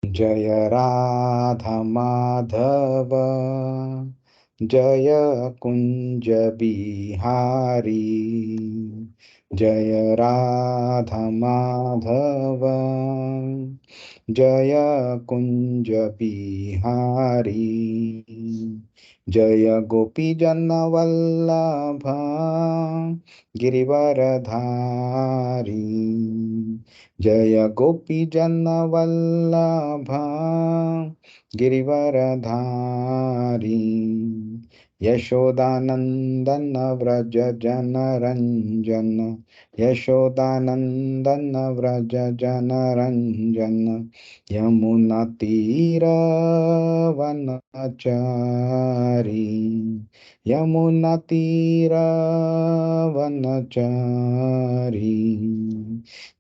जय राधा माधव, जय कुंज बिहारी। जय राधा माधव, जय कुंज बिहारी। जय गोपी जन वल्लभ गिरिवरधारी। जय गोपी जन वल्लभ गिरिवरधारी। यशोदानंदन व्रज जन रंजन, यशोदानंदन व्रज जन रंजन। यमुना तीर वनचारी, यमुना तीर वनचारी।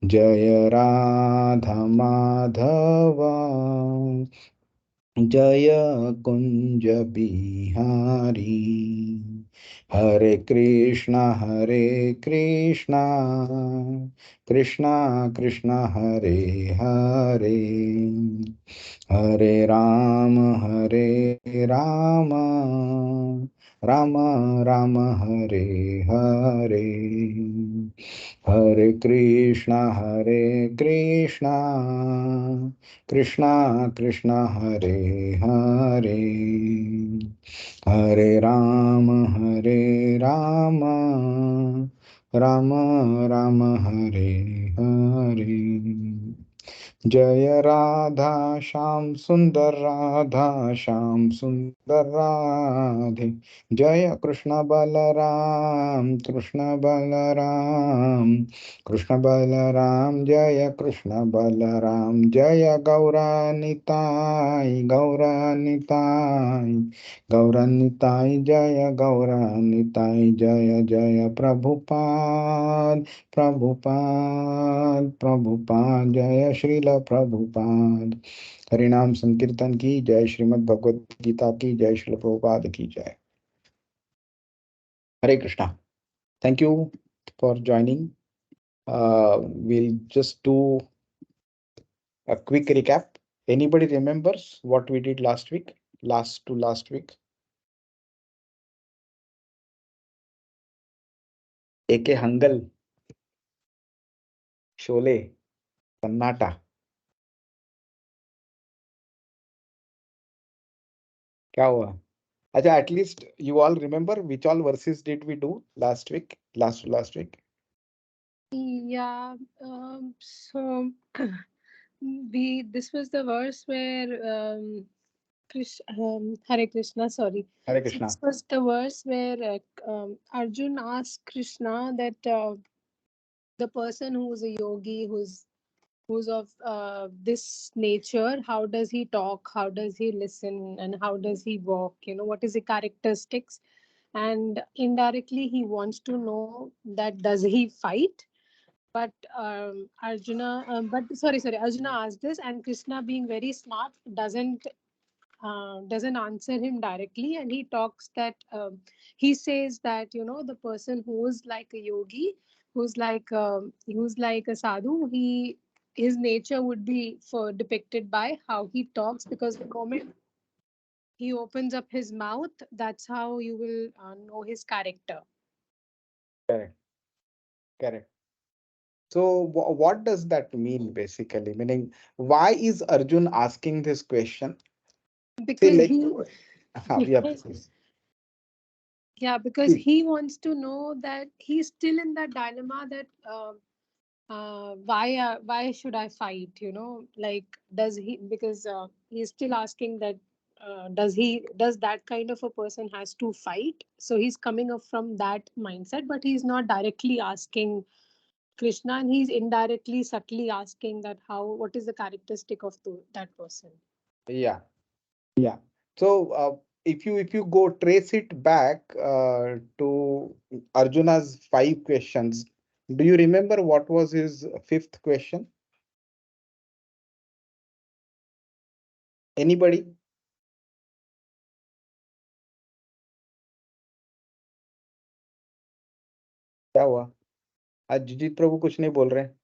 जय राधा माधव, जय कुंज बिहारी। हरे कृष्णा कृष्णा कृष्णा हरे हरे, हरे राम राम राम हरे हरे। हरे कृष्णा कृष्णा कृष्णा हरे हरे, हरे राम राम राम हरे हरे। जय राधा श्याम सुंदर, राधा श्याम सुंदर राधे। जय कृष्ण बलराम, कृष्ण बलराम, कृष्ण बलराम। जय कृष्ण बलराम, जय गौरानिताय, गौरानिताय, गौरानिताय। जय गौरानिताय, जय जय प्रभुपाद, प्रभुपाद प्रभुपाद। जय श्रील प्रभुपाद। हरिनाम संकीर्तन की जय, श्रीमद् भगवद गीता की जय, श्रील प्रभुपाद की जय। हरे Krishna. Thank you for joining. We'll just do a quick recap. Anybody remembers what we did last week? Last week. एके हंगल, शोले, सन्नाटा। क्या हुआ? अच्छा, at least you all remember which all verses did we do last week? Last week. Yeah, so we this was the verse where Hare Krishna, sorry. Hare So this Krishna. was the verse where Arjun asked Krishna that the person who's a yogi, who's of this nature, how does he talk, how does he listen, and how does he walk? You know, what is the characteristics? And indirectly, he wants to know that does he fight? But Arjuna asked this, and Krishna, being very smart, doesn't answer him directly, and he talks that he says that the person who is like a yogi, who's like a sadhu, his nature would be for depicted by how he talks, because the moment he opens up his mouth, that's how you will know his character. Correct. Correct. So what does that mean basically? Meaning, why is Arjun asking this question? Say Because like, he yeah, because please. Yeah, because Please. he wants to know that he's still in that dilemma that why should I fight? Like, does he, because he's still asking that does that kind of a person has to fight? So he's coming up from that mindset, but he's not directly asking Krishna, and he's indirectly, subtly asking that what is the characteristic of that person. Yeah, yeah. So if you go trace it back to Arjuna's 5 questions, do you remember what was his fifth question? Anybody? क्या हुआ? आज जीत प्रभु कुछ नहीं बोल रहे हैं.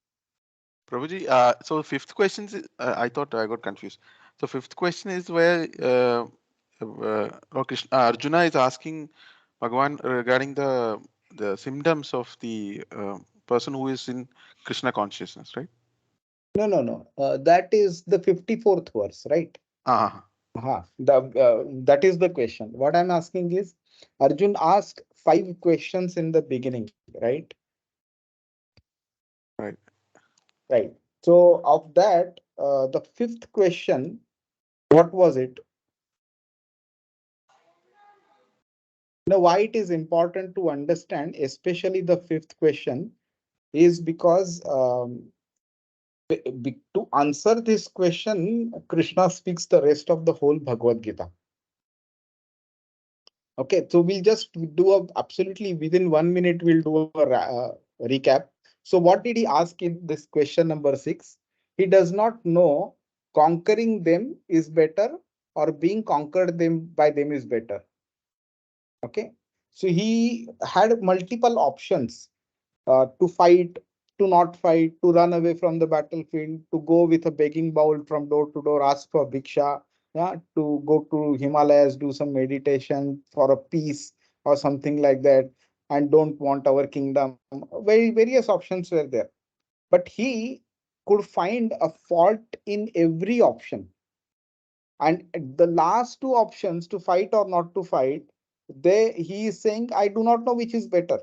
Prabhuji, so fifth question is, I thought I got confused. So fifth question is where Krishna, Arjuna is asking Bhagavan regarding the symptoms of the person who is in Krishna consciousness, right? No, no, no. That is the 54th verse, right? Ah, That is the question. What I'm asking is, Arjun asked 5 questions in the beginning, right? right. Right. So of that, the fifth question, what was it? Why it is important to understand, especially the fifth question, is because to answer this question, Krishna speaks the rest of the whole Bhagavad Gita. Okay, so we'll just do absolutely within 1 minute, we'll do a recap. So what did he ask in this question number 6? He does not know conquering them is better or being conquered them by them is better. Okay, so he had multiple options to fight, to not fight, to run away from the battlefield, to go with a begging bowl from door to door, ask for bhiksha, yeah, to go to Himalayas, do some meditation for a peace or something like that, and don't want our kingdom. Various options were there. But he could find a fault in every option. And the last two options, to fight or not to fight, he is saying, I do not know which is better.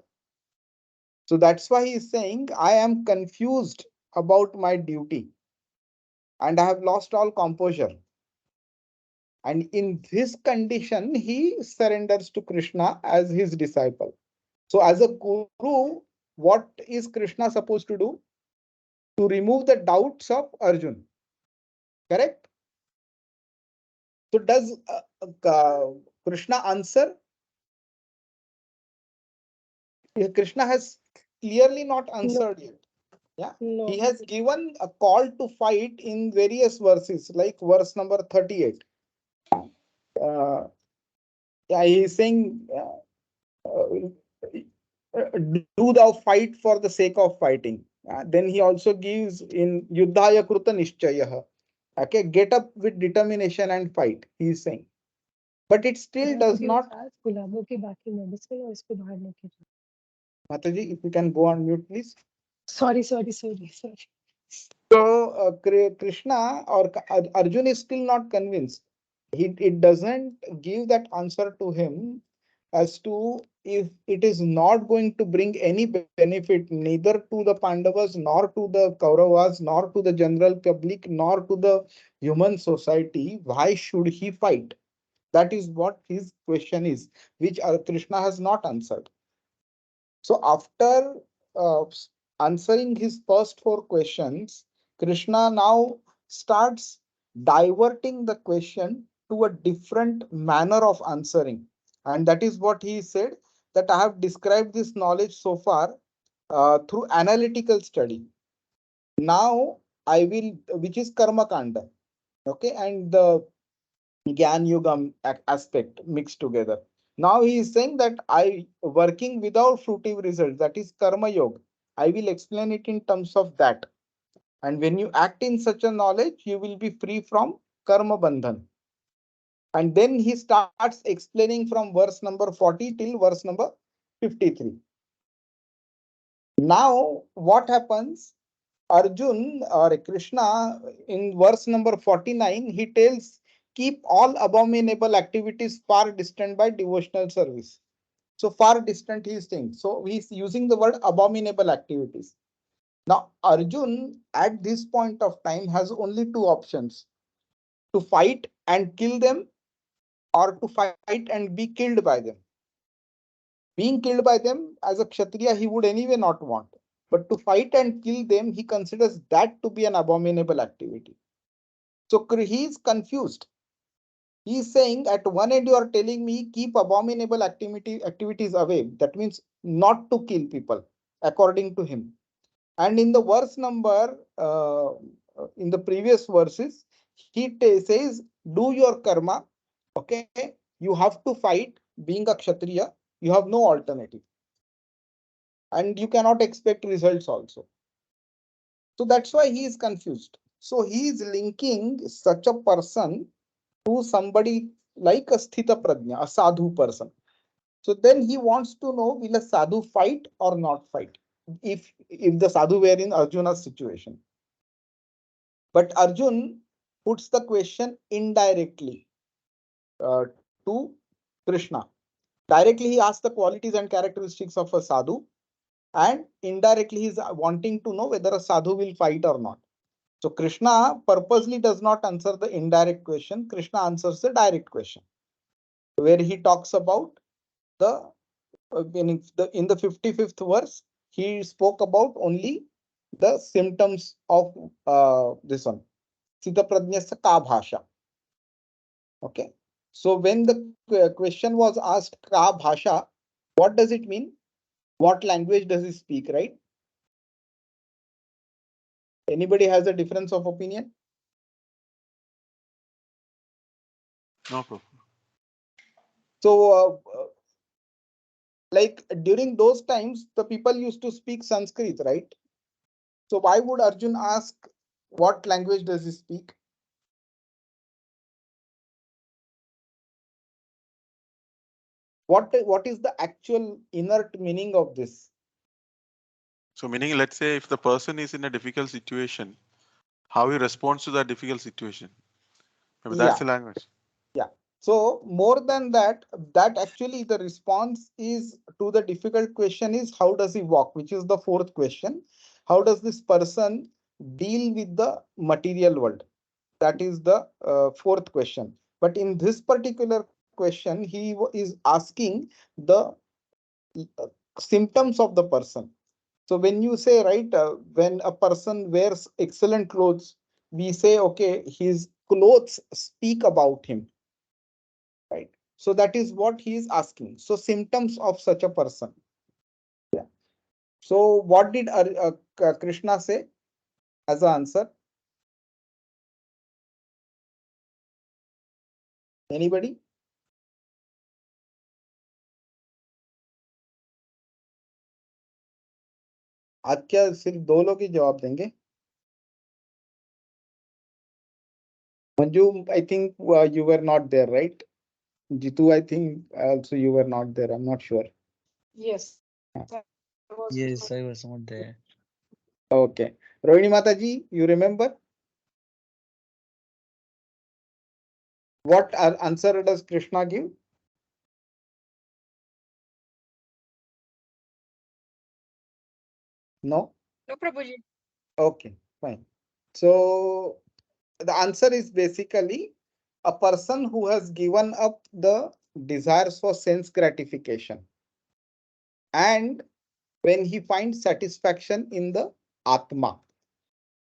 So that's why he's saying, I am confused about my duty and I have lost all composure. And in this condition, he surrenders to Krishna as his disciple. So, as a guru, what is Krishna supposed to do? To remove the doubts of Arjun. Correct? So, does Krishna answer? Krishna has clearly not No, answered yet. Yeah, he no. has given a call to fight in various verses, like verse number 38. Uh, yeah, he is saying, do thou fight for the sake of fighting. Then he also gives in Yuddhaya Kruta Nishchayaha. Okay, get up with determination and fight, he is saying. But it still does not. गुलाबों की बाकी medicine और इसको बाहर लेके जाओ. Mataji, if you can go on mute, please. Sorry. So Krishna or Arjun is still not convinced. It doesn't give that answer to him as to if it is not going to bring any benefit neither to the Pandavas, nor to the Kauravas, nor to the general public, nor to the human society. Why should he fight? That is what his question is, which Krishna has not answered. So after uh, answering his first 4 questions, Krishna now starts diverting the question to a different manner of answering. And that is what he said, that I have described this knowledge so far through analytical study. Now I will, which is Karma Kanda. Okay, and the Gyan Yugam aspect mixed together. Now he is saying that I working without fruitive results, that is Karma Yoga. I will explain it in terms of that. And when you act in such a knowledge, you will be free from Karma Bandhan. And then he starts explaining from verse number 40 till verse number 53. Now, what happens? Arjun or Krishna in verse number 49, he tells, keep all abominable activities far distant by devotional service. So far distant he is saying. So he's using the word abominable activities. Now Arjun at this point of time has only 2 options: to fight and kill them, or to fight and be killed by them. Being killed by them as a Kshatriya he would anyway not want. But to fight and kill them, he considers that to be an abominable activity. So he is confused. He is saying at one end you are telling me keep abominable activities away. That means not to kill people, according to him. And in the verse number, in the previous verses, he says, do your karma. Okay, you have to fight. Being a Kshatriya, you have no alternative. And you cannot expect results also. So that's why he is confused. So he is linking such a person to somebody like a sthita prajna, a sadhu person. So then he wants to know, will a sadhu fight or not fight? If the sadhu were in Arjuna's situation. But Arjun puts the question indirectly to Krishna. Directly, he asks the qualities and characteristics of a sadhu, and indirectly, he's wanting to know whether a sadhu will fight or not. So, Krishna purposely does not answer the indirect question. Krishna answers the direct question, where he talks about the in the 55th verse, he spoke about only the symptoms of this one. Sita Prajnasya ka bhasha. Okay. So when the question was asked ka bhasha, what does it mean? What language does he speak, right? Anybody has a difference of opinion? No problem. So, like during those times, the people used to speak Sanskrit, right? So why would Arjun ask what language does he speak? What is the actual inert meaning of this? So meaning, let's say if the person is in a difficult situation, how he responds to that difficult situation. Maybe that's Yeah, the language. yeah. So more than that, that actually the response is to the difficult question is how does he walk, which is the fourth question. How does this person deal with the material world? That is the fourth question. But in this particular question, he is asking the uh, symptoms of the person. So when you say, right, when a person wears excellent clothes, we say, okay, his clothes speak about him, right? So that is what he is asking. So symptoms of such a person. Yeah. So what did Krishna say as an answer? Anybody? आज क्या सिर्फ दो लोग ही जवाब देंगे? Manju, I think you were not there, right? Jitu, I think also you were not there. I'm not sure. Yes, Yeah. I was not. Yes, I was not there. Okay. Rohini Mataji, you remember what answer does Krishna give? No? No, Prabhuji. Okay, fine. So the answer is basically a person who has given up the desires for sense gratification, and when he finds satisfaction in the Atma,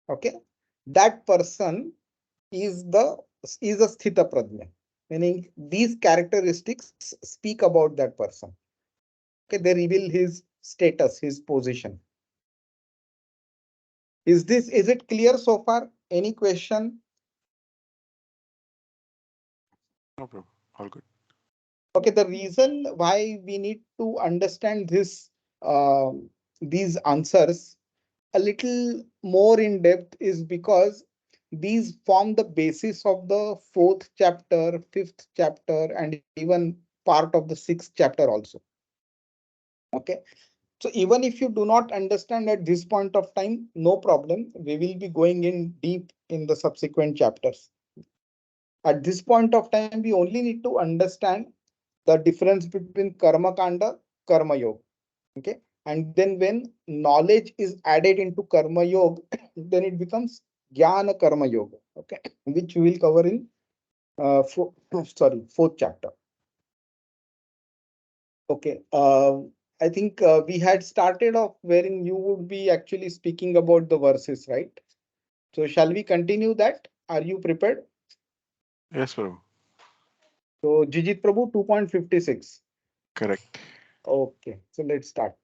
okay, that person is a sthita prajna, meaning these characteristics speak about that person. Okay, they reveal his status, his position. Is it clear so far? Any question? No problem. All good. Okay, the reason why we need to understand uh, these answers a little more in depth is because these form the basis of the fourth chapter, fifth chapter, and even part of the sixth chapter also. Okay. So even if you do not understand at this point of time, no problem. We will be going in deep in the subsequent chapters. At this point of time, we only need to understand the difference between karma kanda, karma yoga. Okay. And then when knowledge is added into karma yoga, then it becomes jnana karma yoga. Okay. Which we will cover in fourth chapter. Okay. I think we had started off wherein you would be actually speaking about the verses, right? So shall we continue that? Are you prepared? Yes, Prabhu. So Jijit Prabhu 2.56. Correct. Okay, so let's start.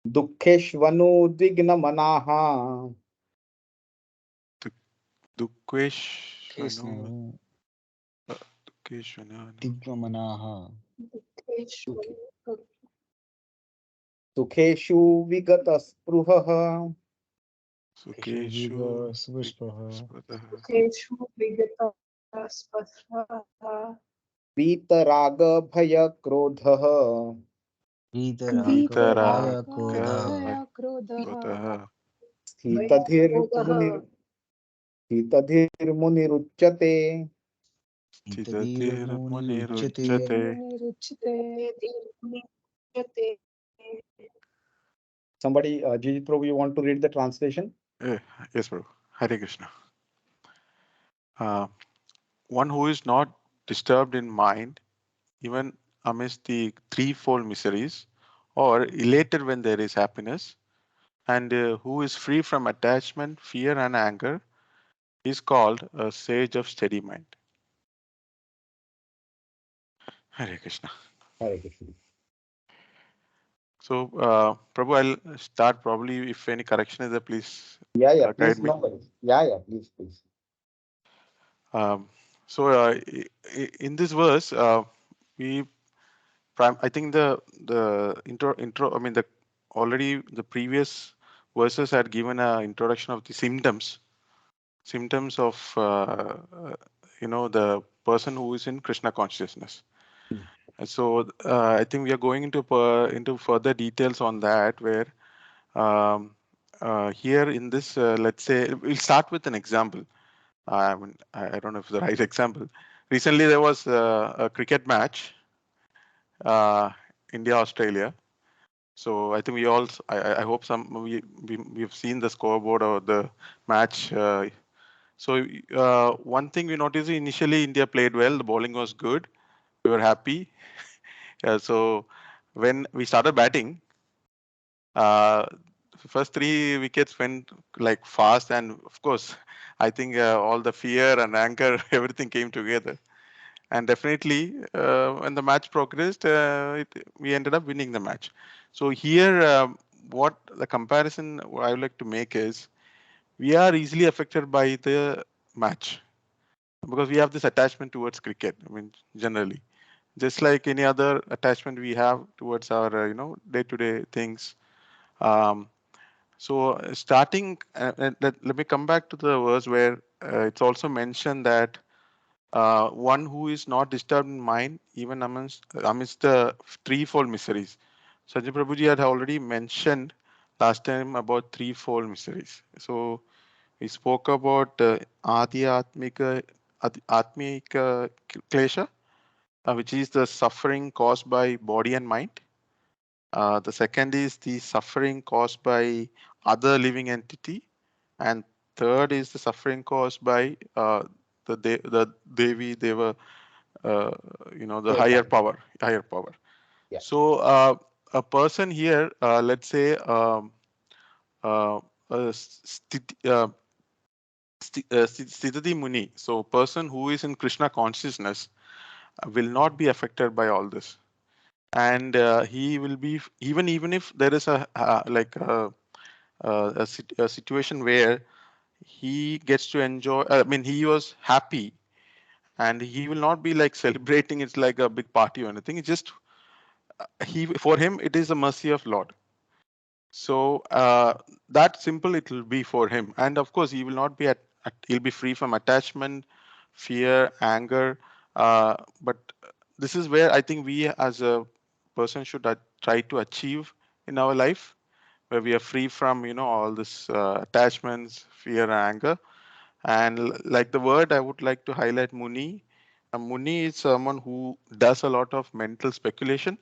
Dukkeshvanu manaha. Dukvesh. I Krishna, know. Dukvesh. I know. Digvamanaha. Okay. Sukheshu vigata spruhah. Sukeshu Pushpaha, Spratah. Keshu Vigata Spasha Vitaraga bhaya krodhah. Vitaraga Vitara Bhaya Vitaraga Krodha, Bhaya Krodha Bhaya Bhaya Sthitadhir Krodha munir Sthitadhir munirudhyate. Itadir Tidatir Muni Dhir Ruchate. Muniruchate. Muni Ruchite Jate. Somebody, Jijit Prabhu, you want to read the translation? Eh, yes, bro. Hare Krishna. Uh, one who is not disturbed in mind, even amidst the threefold miseries, or elated when there is happiness, and who is free from attachment, fear, and anger, is called a sage of steady mind. Hare Krishna. Hare Krishna. So, Prabhu, I'll start probably. If any correction is there, please Yeah, guide please, me. no worries. Yeah, please. Um, so, in this verse, we I think the intro. I mean, the already the previous verses had given a introduction of the symptoms of the person who is in Krishna consciousness. Mm. And so I think we are going into further details on that, where um, here in this, let's say we'll start with an example. I mean, I don't know if it's the right example. Recently, there was a cricket match, uh, India Australia. So I think we all, I hope we've seen the scoreboard or the match. So one thing we noticed, initially India played well, the bowling was good, we were happy. So when we started batting, uh, first three wickets went like fast, and of course, I think all the fear and anger, everything came together. And definitely, when the match progressed, we ended up winning the match. So here, what the comparison I would like to make is, we are easily affected by the match because we have this attachment towards cricket. I mean, generally, just like any other attachment we have towards our, day-to-day things. Um, so starting, let me come back to the verse where it's also mentioned that one who is not disturbed in mind, even amidst the threefold miseries. Sajjan Prabhuji had already mentioned last time about threefold miseries. So we spoke about Atmika Klesha, which is the suffering caused by body and mind. The second is the suffering caused by other living entity, and third is the suffering caused by the Devi Deva, uh, the higher Devta. power. Yeah, So a person here, let's say uh, Sthitati Muni, so person who is in Krishna consciousness will not be affected by all this, and he will be, even if there is a situation where he gets to enjoy, I mean, he was happy, and he will not be like celebrating it's like a big party or anything. It's just he, for him it is the mercy of Lord. So that simple it will be for him, and of course he will not be he'll be free from attachment, fear, anger. But this is where I think we as a person should try to achieve in our life, where we are free from all this attachments, fear, and anger. And like the word I would like to highlight, Muni. A Muni is someone who does a lot of mental speculation,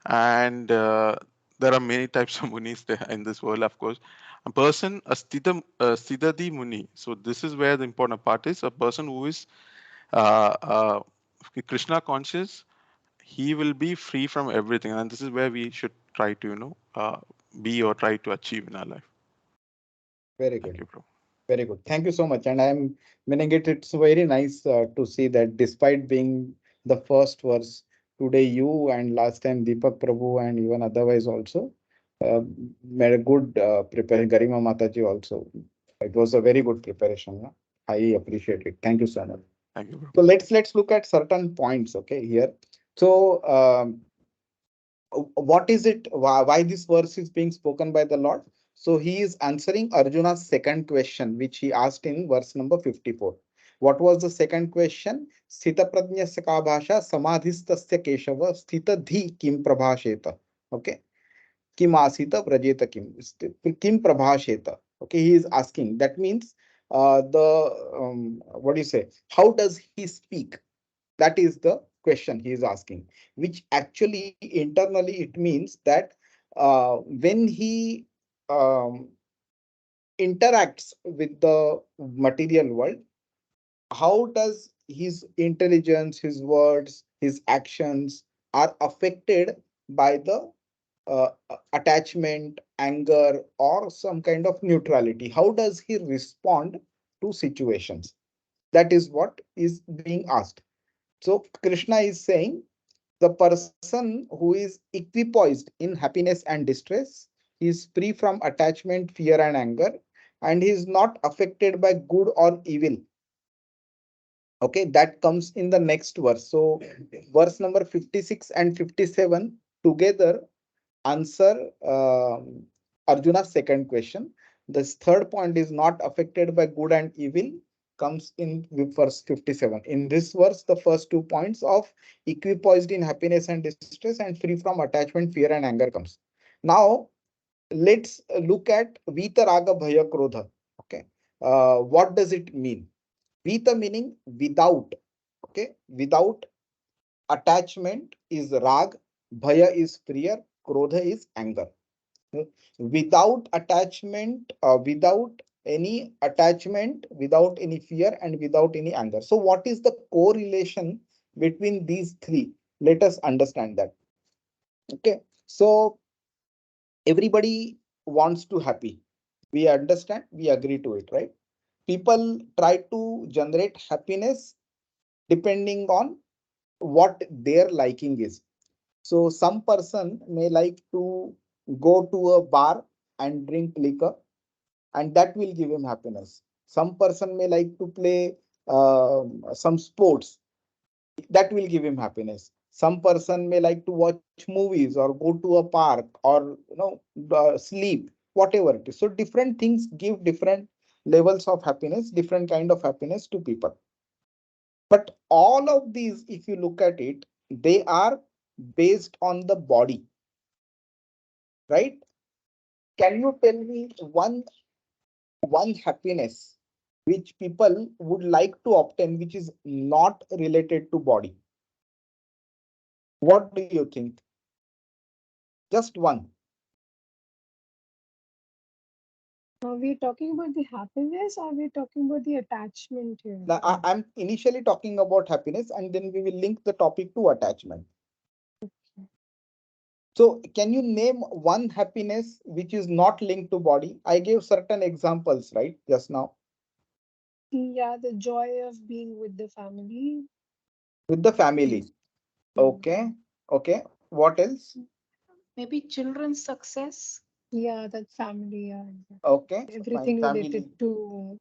and there are many types of munis there in this world, of course. A person, Siddhati Muni. So this is where the important part is. A person who is uh, uh, Krishna conscious, he will be free from everything, and this is where we should try to be or try to achieve in our life. very Thank good. you, bro. Very good. Thank you so much. And I'm meaning it's very nice to see that despite being the first verse, today you and last time Deepak Prabhu and even otherwise also uh, made a good preparation. Garima Mataji also. It was a very good preparation. No? I appreciate it. Thank you so much. Thank you, bro. So let's look at certain points. Okay, here. So what is it? Why this verse is being spoken by the Lord? So he is answering Arjuna's second question, which he asked in verse number 54. What was the second question? Sthita prajnasya ka bhasha samadhistasya keshava sthita dhi kim prabhasheta. Okay. Kim asita prajeta kim. Kim prabhasheta. Okay. He is asking. That means what do you say? How does he speak? That is the question he is asking, which actually internally it means that when he um, interacts with the material world, how does his intelligence, his words, his actions are affected by the attachment, anger, or some kind of neutrality? How does he respond to situations? That is what is being asked. So Krishna is saying the person who is equipoised in happiness and distress, he is free from attachment, fear, and anger, and he is not affected by good or evil. Okay, that comes in the next verse. So, verse number 56 and 57 together answer Arjuna's second question. This third point is not affected by good and evil comes in verse 57. In this verse, the first 2 points of equipoised in happiness and distress and free from attachment, fear, and anger comes. Now, let's look at Vita Raga Bhaya Krodha. Okay. What does it mean? Vita meaning without. Okay. Without attachment is rag, bhaya is fear, krodha is anger. Without attachment, without any attachment, without any fear, and without any anger. So, what is the correlation between these three? Let us understand that. Okay. So, everybody wants to happy. We understand, we agree to it, right? People try to generate happiness depending on what their liking is. So some person may like to go to a bar and drink liquor, and that will give him happiness. Some person may like to play some sports, that will give him happiness. Some person may like to watch movies or go to a park or sleep, whatever it is. So different things give different levels of happiness, different kind of happiness to people. But all of these, if you look at it, they are based on the body, right? Can you tell me one happiness which people would like to obtain, which is not related to body? What do you think? Just one. Are we talking about the happiness or are we talking about the attachment here? Now, I'm initially talking about happiness, and then we will link the topic to attachment. So, can you name one happiness which is not linked to body? I gave certain examples, right, just now. Yeah, the joy of being with the family. With the family. Mm. Okay. Okay. What else? Maybe children's success. Yeah, that family. Yeah, Okay. Fine. everything related Family. to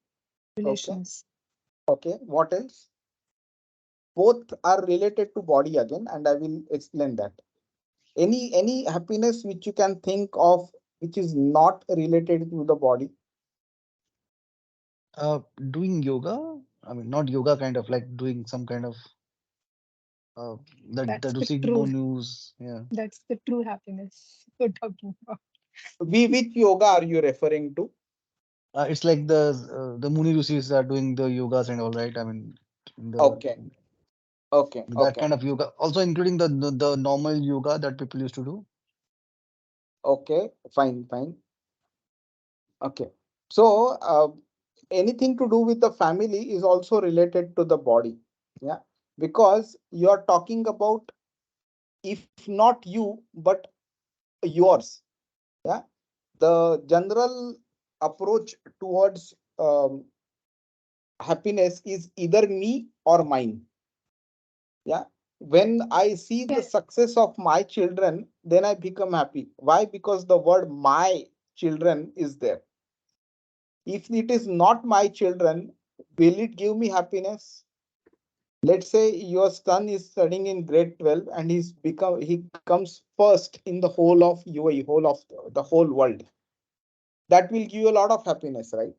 Okay. relations. Okay. What else? Both are related to body again, and I will explain that. Any happiness which you can think of which is not related to the body? Doing yoga. I mean, not yoga kind of like doing some kind of uh, the That's the receiving more true. news. Yeah. That's the true happiness we're talking about. Which yoga are you referring to? It's like the Muni Rishis are doing the yogas and all right. I mean, the Okay. Okay. that Okay. kind of yoga, also including the normal yoga that people used to do. Okay. Fine. Fine. Okay. So, anything to do with the family is also related to the body. Yeah. Because you are talking about, if not you, but yours. Yeah. The general approach towards happiness is either me or mine. Yeah. When I see the Yeah, success of my children, then I become happy. Why? Because the word my children is there. If it is not my children, will it give me happiness? Let's say your son is studying in grade 12 and he comes first in the whole of UAE, whole of the whole world. That will give you a lot of happiness, right?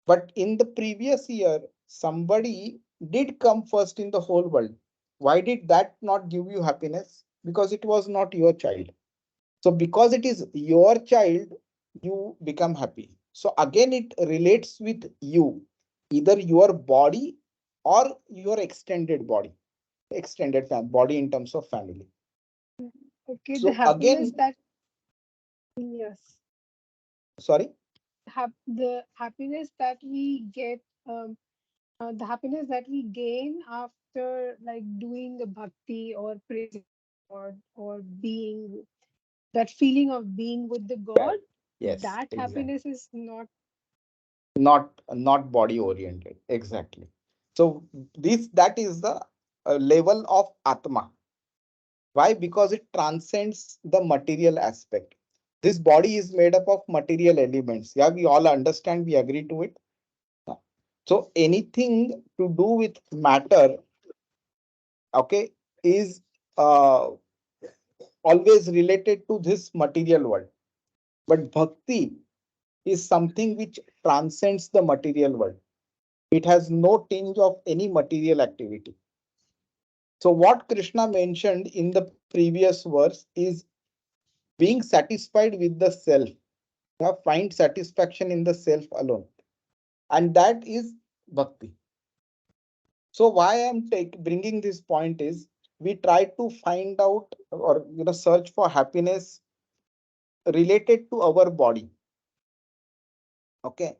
But in the previous year, somebody did come first in the whole world. Why did that not give you happiness? Because it was not your child. So because it is your child, you become happy. So again, it relates with you, either your body or your extended body, body in terms of family. Okay, the So happiness again, that, yes, sorry. the happiness that we get, the happiness that we gain after like doing the bhakti or praising God or being, that feeling of being with the God, Correct. Yes, that exactly. happiness is not. Not body oriented. Exactly. So this that is the level of Atma. Why? Because it transcends the material aspect. This body is made up of material elements. Yeah, we all understand, we agree to it. Yeah. So anything to do with matter, okay, is uh, always related to this material world. But bhakti is something which transcends the material world. It has no tinge of any material activity. So what Krishna mentioned in the previous verse is being satisfied with the self. Find satisfaction in the self alone. And that is bhakti. So why I'm bringing this point is we try to find out or search for happiness related to our body. Okay.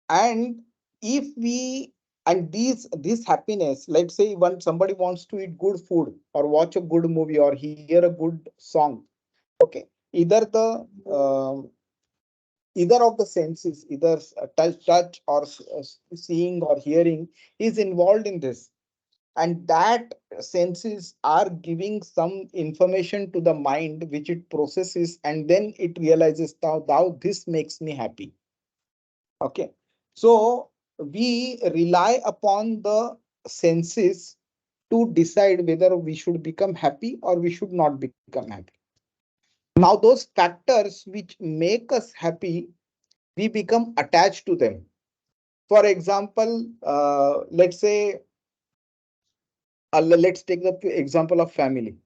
And if we and this happiness, let's say when somebody wants to eat good food or watch a good movie or hear a good song, okay, either the either of the senses, either touch or seeing or hearing is involved in this, and that senses are giving some information to the mind which it processes, and then it realizes now this makes me happy. Okay. So we rely upon the senses to decide whether we should become happy or we should not become happy. Now, those factors which make us happy, we become attached to them. For example, let's say, let's take the example of family.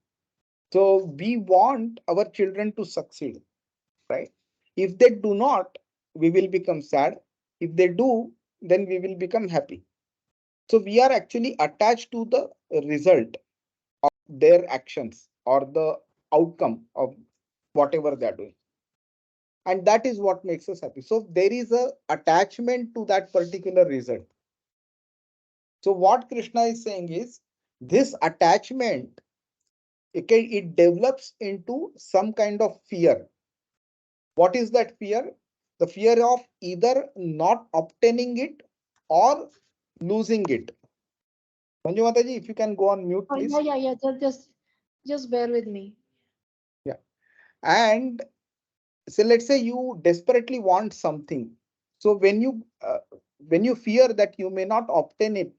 So we want our children to succeed, right? If they do not, we will become sad. If they do, then we will become happy. So we are actually attached to the result of their actions or the outcome of whatever they are doing. And that is what makes us happy. So there is a attachment to that particular result. So what Krishna is saying is this attachment, it develops into some kind of fear. What is that fear? The fear of either not obtaining it or losing it. Manju Mataji, if you can go on mute, Oh, yeah, please. yeah, yeah. Just bear with me. Yeah. And so let's say you desperately want something. So when you fear that you may not obtain it,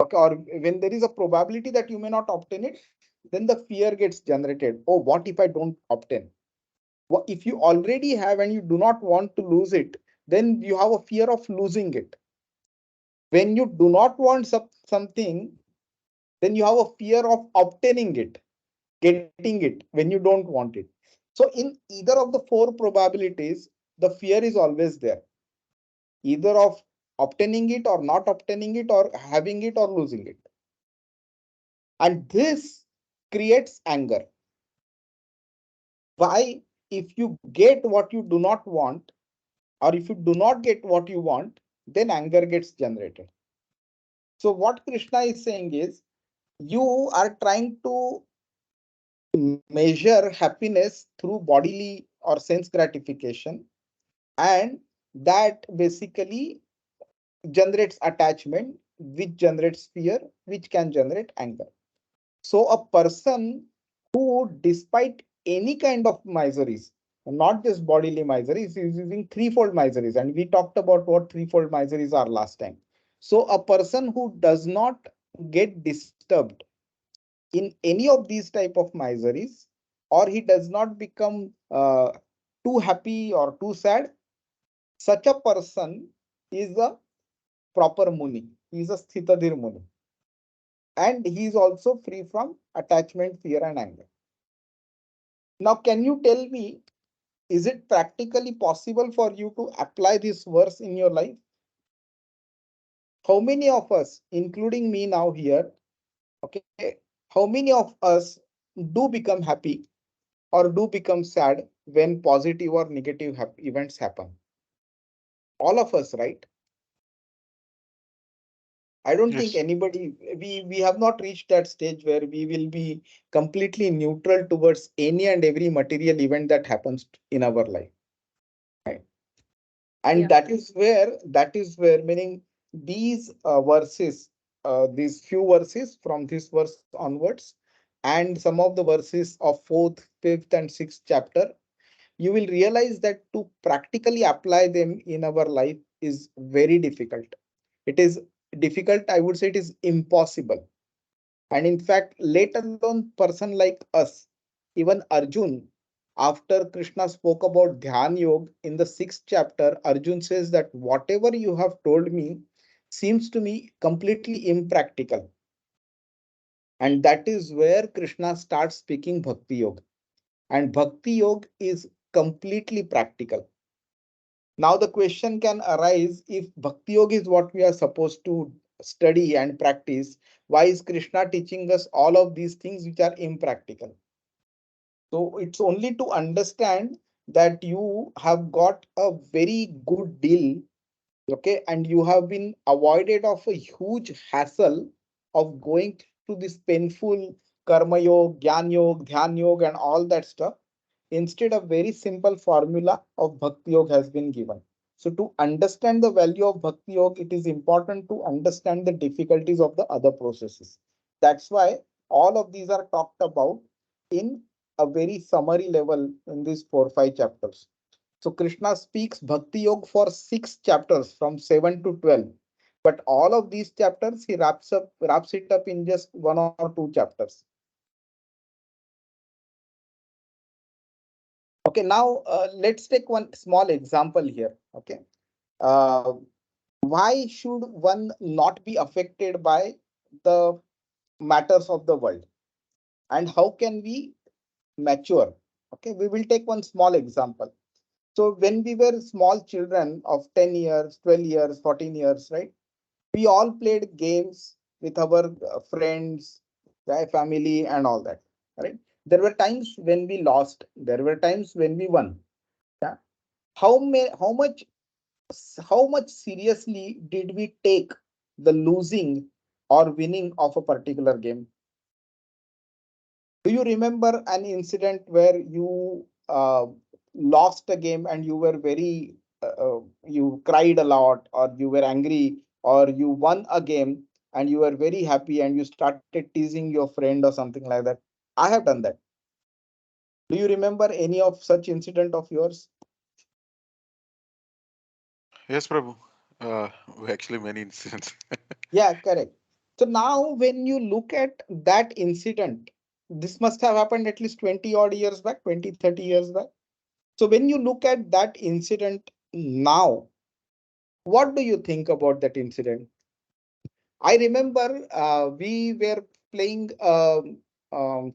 okay, or when there is a probability that you may not obtain it, then the fear gets generated. Oh, what if I don't obtain? Well, if you already have and you do not want to lose it, then you have a fear of losing it. When you do not want something, then you have a fear of obtaining it, getting it when you don't want it. So in either of the four probabilities, the fear is always there, either of obtaining it or not obtaining it, or having it or losing it. And this creates anger. Why? If you get what you do not want, or if you do not get what you want, then anger gets generated. So what Krishna is saying is you are trying to measure happiness through bodily or sense gratification, and that basically generates attachment, which generates fear, which can generate anger. So a person who, despite any kind of miseries, not just bodily miseries, is using threefold miseries, and we talked about what threefold miseries are last time. So a person who does not get disturbed in any of these type of miseries, or he does not become too happy or too sad, such a person is a proper Muni. He is a Sthitadhir Muni. And he is also free from attachment, fear, and anger. Now, can you tell me, is it practically possible for you to apply this verse in your life? How many of us, including me now here, okay, how many of us do become happy or do become sad when positive or negative events happen? All of us, right? I don't think Yes. anybody, we have not reached that stage where we will be completely neutral towards any and every material event that happens in our life. Right? And Yeah. that is where meaning these verses, these few verses from this verse onwards, and some of the verses of fourth, fifth, and sixth chapter, you will realize that to practically apply them in our life is very difficult. It is difficult, I would say it is impossible. And in fact, let alone person like us, even Arjun, after Krishna spoke about Dhyan Yoga in the sixth chapter, Arjun says that whatever you have told me seems to me completely impractical. And that is where Krishna starts speaking Bhakti Yoga. And Bhakti Yoga is completely practical. Now the question can arise, if Bhakti Yoga is what we are supposed to study and practice, why is Krishna teaching us all of these things which are impractical? So it's only to understand that you have got a very good deal, okay, and you have been avoided of a huge hassle of going through this painful karma yoga, gyan yoga, dhyan yoga, and all that stuff. Instead, a very simple formula of bhakti yoga has been given. So to understand the value of bhakti yoga, it is important to understand the difficulties of the other processes. That's why all of these are talked about in a very summary level in these 4 5 chapters. So Krishna speaks Bhakti Yoga for 6 chapters from 7 to 12. But all of these chapters he wraps it up in just 1 or 2 chapters. Okay, now let's take one small example here. Okay, uh, why should one not be affected by the matters of the world, and how can we mature? Okay, we will take one small example. So when we were small children of 10 years, 12 years, 14 years, right? We all played games with our friends, family, and all that. Right? There were times when we lost. There were times when we won. Yeah. How much seriously did we take the losing or winning of a particular game? Do you remember an incident where you lost a game and you were very you cried a lot, or you were angry, or you won a game and you were very happy and you started teasing your friend or something like that? I have done that. Do you remember any of such incident of yours? Yes, Prabhu. Uh, Actually, many incidents. Yeah, correct. So now when you look at that incident, this must have happened at least 20 odd years back, 20 30 years back. So when you look at that incident now, what do you think about that incident? I remember we were playing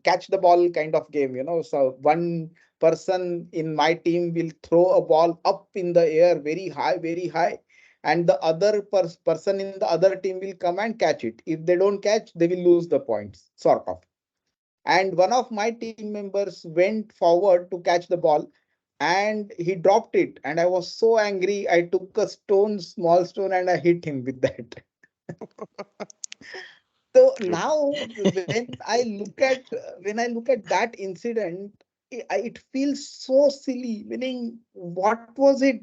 catch the ball kind of game, So one person in my team will throw a ball up in the air very high, and the other person in the other team will come and catch it. If they don't catch, they will lose the points, sort of. And one of my team members went forward to catch the ball and he dropped it. And I was so angry. I took a stone, small stone, and I hit him with that. So True. now when I look at that incident, it feels so silly. Meaning, what was it?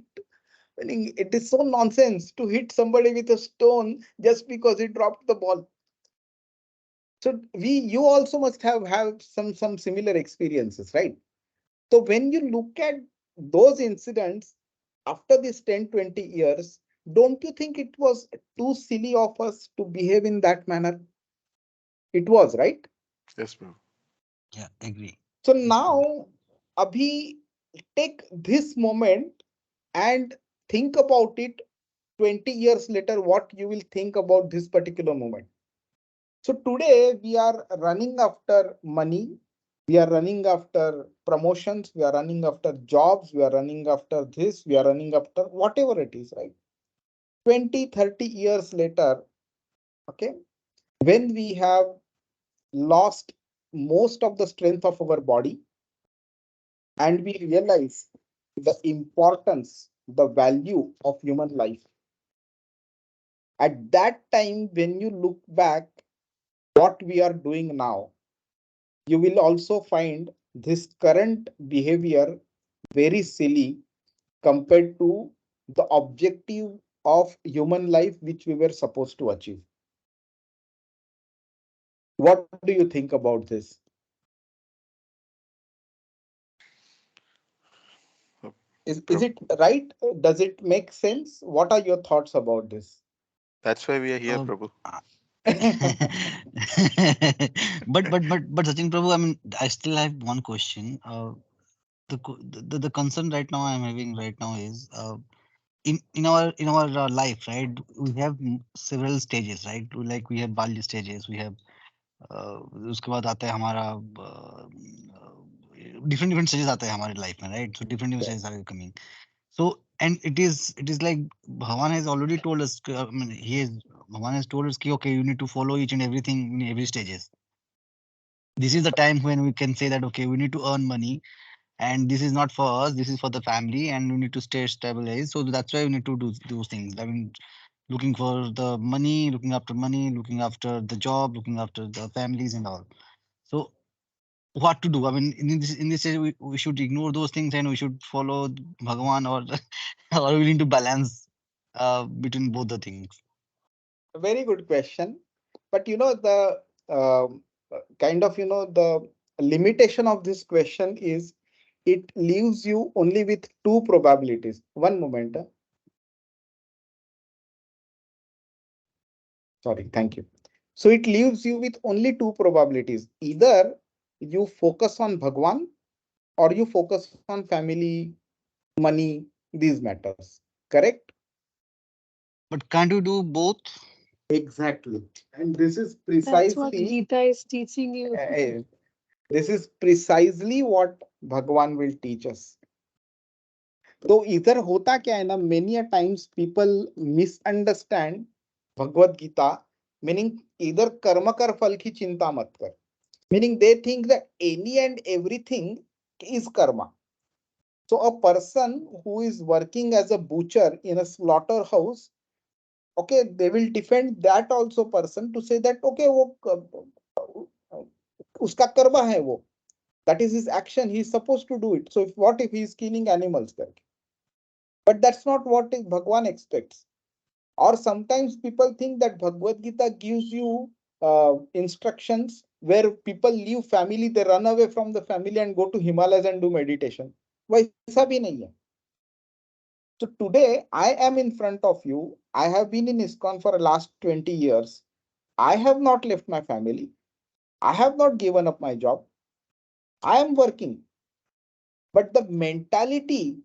Meaning, it is so nonsense to hit somebody with a stone just because he dropped the ball. So you also must have some similar experiences, right? So when you look at those incidents after these 10 20 years, don't you think it was too silly of us to behave in that manner? It was, right? Yes, Prabhu. Yeah, agree. So Yes, Prabhu. now, Abhi, take this moment and think about it 20 years later, what you will think about this particular moment. So today we are running after money, we are running after promotions, we are running after jobs, we are running after this, we are running after whatever it is, right? 20, 30 years later, okay, when we have lost most of the strength of our body and we realize the importance, the value of human life. At that time, when you look back what we are doing now, you will also find this current behavior very silly compared to the objective of human life which we were supposed to achieve. What do you think about this? Uh, Is it right? Does it make sense? What are your thoughts about this? That's why we are here, Uh, Prabhu. uh, but Sachin Prabhu, I mean, I still have one question. The concern right now I'm having right now is in our life, right? We have several stages, right? Like we have Balya stages, we have उसके बाद आता है हमारा different different stages आता है हमारे life में, right? So different different stages are coming. So and it is like Bhavan has already told us. I mean, Bhavan has told us कि okay, you need to follow each and everything in every stages. This is the time when we can say that okay, we need to earn money, and this is not for us. This is for the family, and we need to stay stabilized. So that's why we need to do those things. I mean, looking for the money, looking after the job, looking after the families and all. So what to do? I mean, in this stage, we should ignore those things and we should follow Bhagavan, or or we need to balance between both the things. A very good question. But the kind of, the limitation of this question is it leaves you only with two probabilities. One moment. Sorry, thank you. So it leaves you with only two probabilities. Either you focus on Bhagwan or you focus on family, money, these matters. Correct? But can't you do both? Exactly. And this is That's what precisely Gita is teaching you. this is precisely what Bhagwan will teach us. तो इधर होता क्या है ना, many a times people misunderstand Bhagavad Gita, meaning either कर्म कर फल की चिंता मत कर, meaning they think that any and everything is karma. So a person who is working as a butcher in a slaughterhouse, okay, they will defend that also person to say that okay वो उसका कर्म है वो, that is his action, he is supposed to do it. So if, what if he is killing animals करके? But that's not what Bhagwan expects. Or sometimes people think that Bhagavad Gita gives you instructions where people leave family, they run away from the family and go to Himalayas and do meditation. वैसा भी नहीं है. So today I am in front of you. I have been in ISKCON for the last 20 years. I have not left my family. I have not given up my job. I am working. But the mentality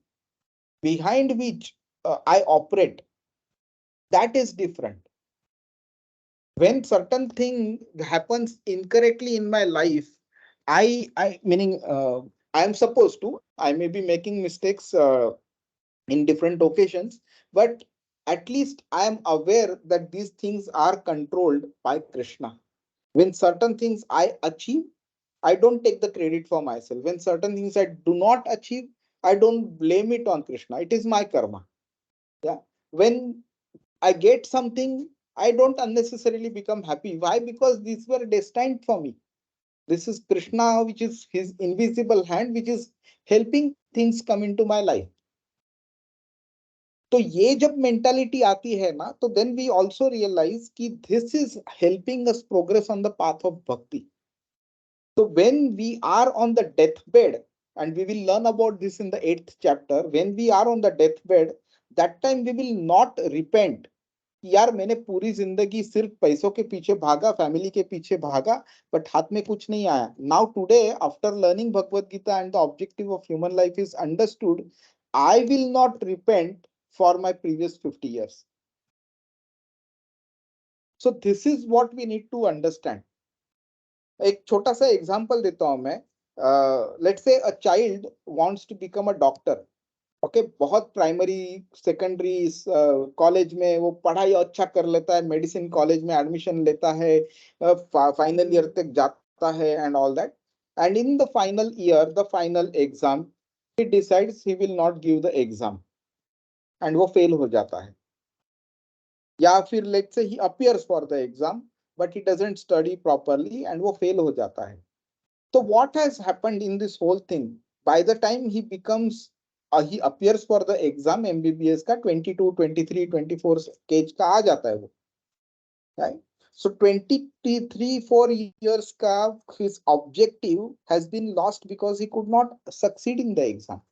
behind which I operate, that is different. When certain thing happens incorrectly in my life, I meaning I am supposed to, I may be making mistakes in different occasions, but at least I am aware that these things are controlled by Krishna. When certain things I achieve, I don't take the credit for myself. When certain things I do not achieve, I don't blame it on Krishna. It is my karma. Yeah. When I get something, I don't unnecessarily become happy. Why? Because these were destined for me. This is Krishna, which is his invisible hand, which is helping things come into my life. तो ये जब mentality आती है ना, तो then we also realize कि this is helping us progress on the path of bhakti. So when we are on the deathbed, and we will learn about this in the 8th chapter, when we are on the deathbed, that time we will not repent. कि यार मैंने पूरी जिंदगी सिर्फ पैसों के पीछे भागा, फैमिली के पीछे भागा, बट हाथ में कुछ नहीं आया. Now today after learning Bhagavad Gita and the objective of human life is understood, I will not repent for my previous 50 years. So this is what we need to understand. एक छोटा सा एग्जांपल देता हूं मैं. Let's say a child wants to become a doctor. Okay, बहुत primary secondary college में वो पढ़ाई अच्छा कर लेता है, मेडिसिन कॉलेज में एडमिशन लेता है, फाइनल ईयर तक जाता है and all that. And in the final year, the final exam, he decides he will not give the exam and वो फेल हो जाता है. या फिर let's say he appears for the exam but he doesn't study properly and वो fail हो जाता है. तो what has happened in this whole thing, by the time he becomes he appears for the exam, MBBS का 22, 23, 24 as का आ जाता है वो, right? So 23, 4 years का his objective has been lost because he could not succeed in the exam.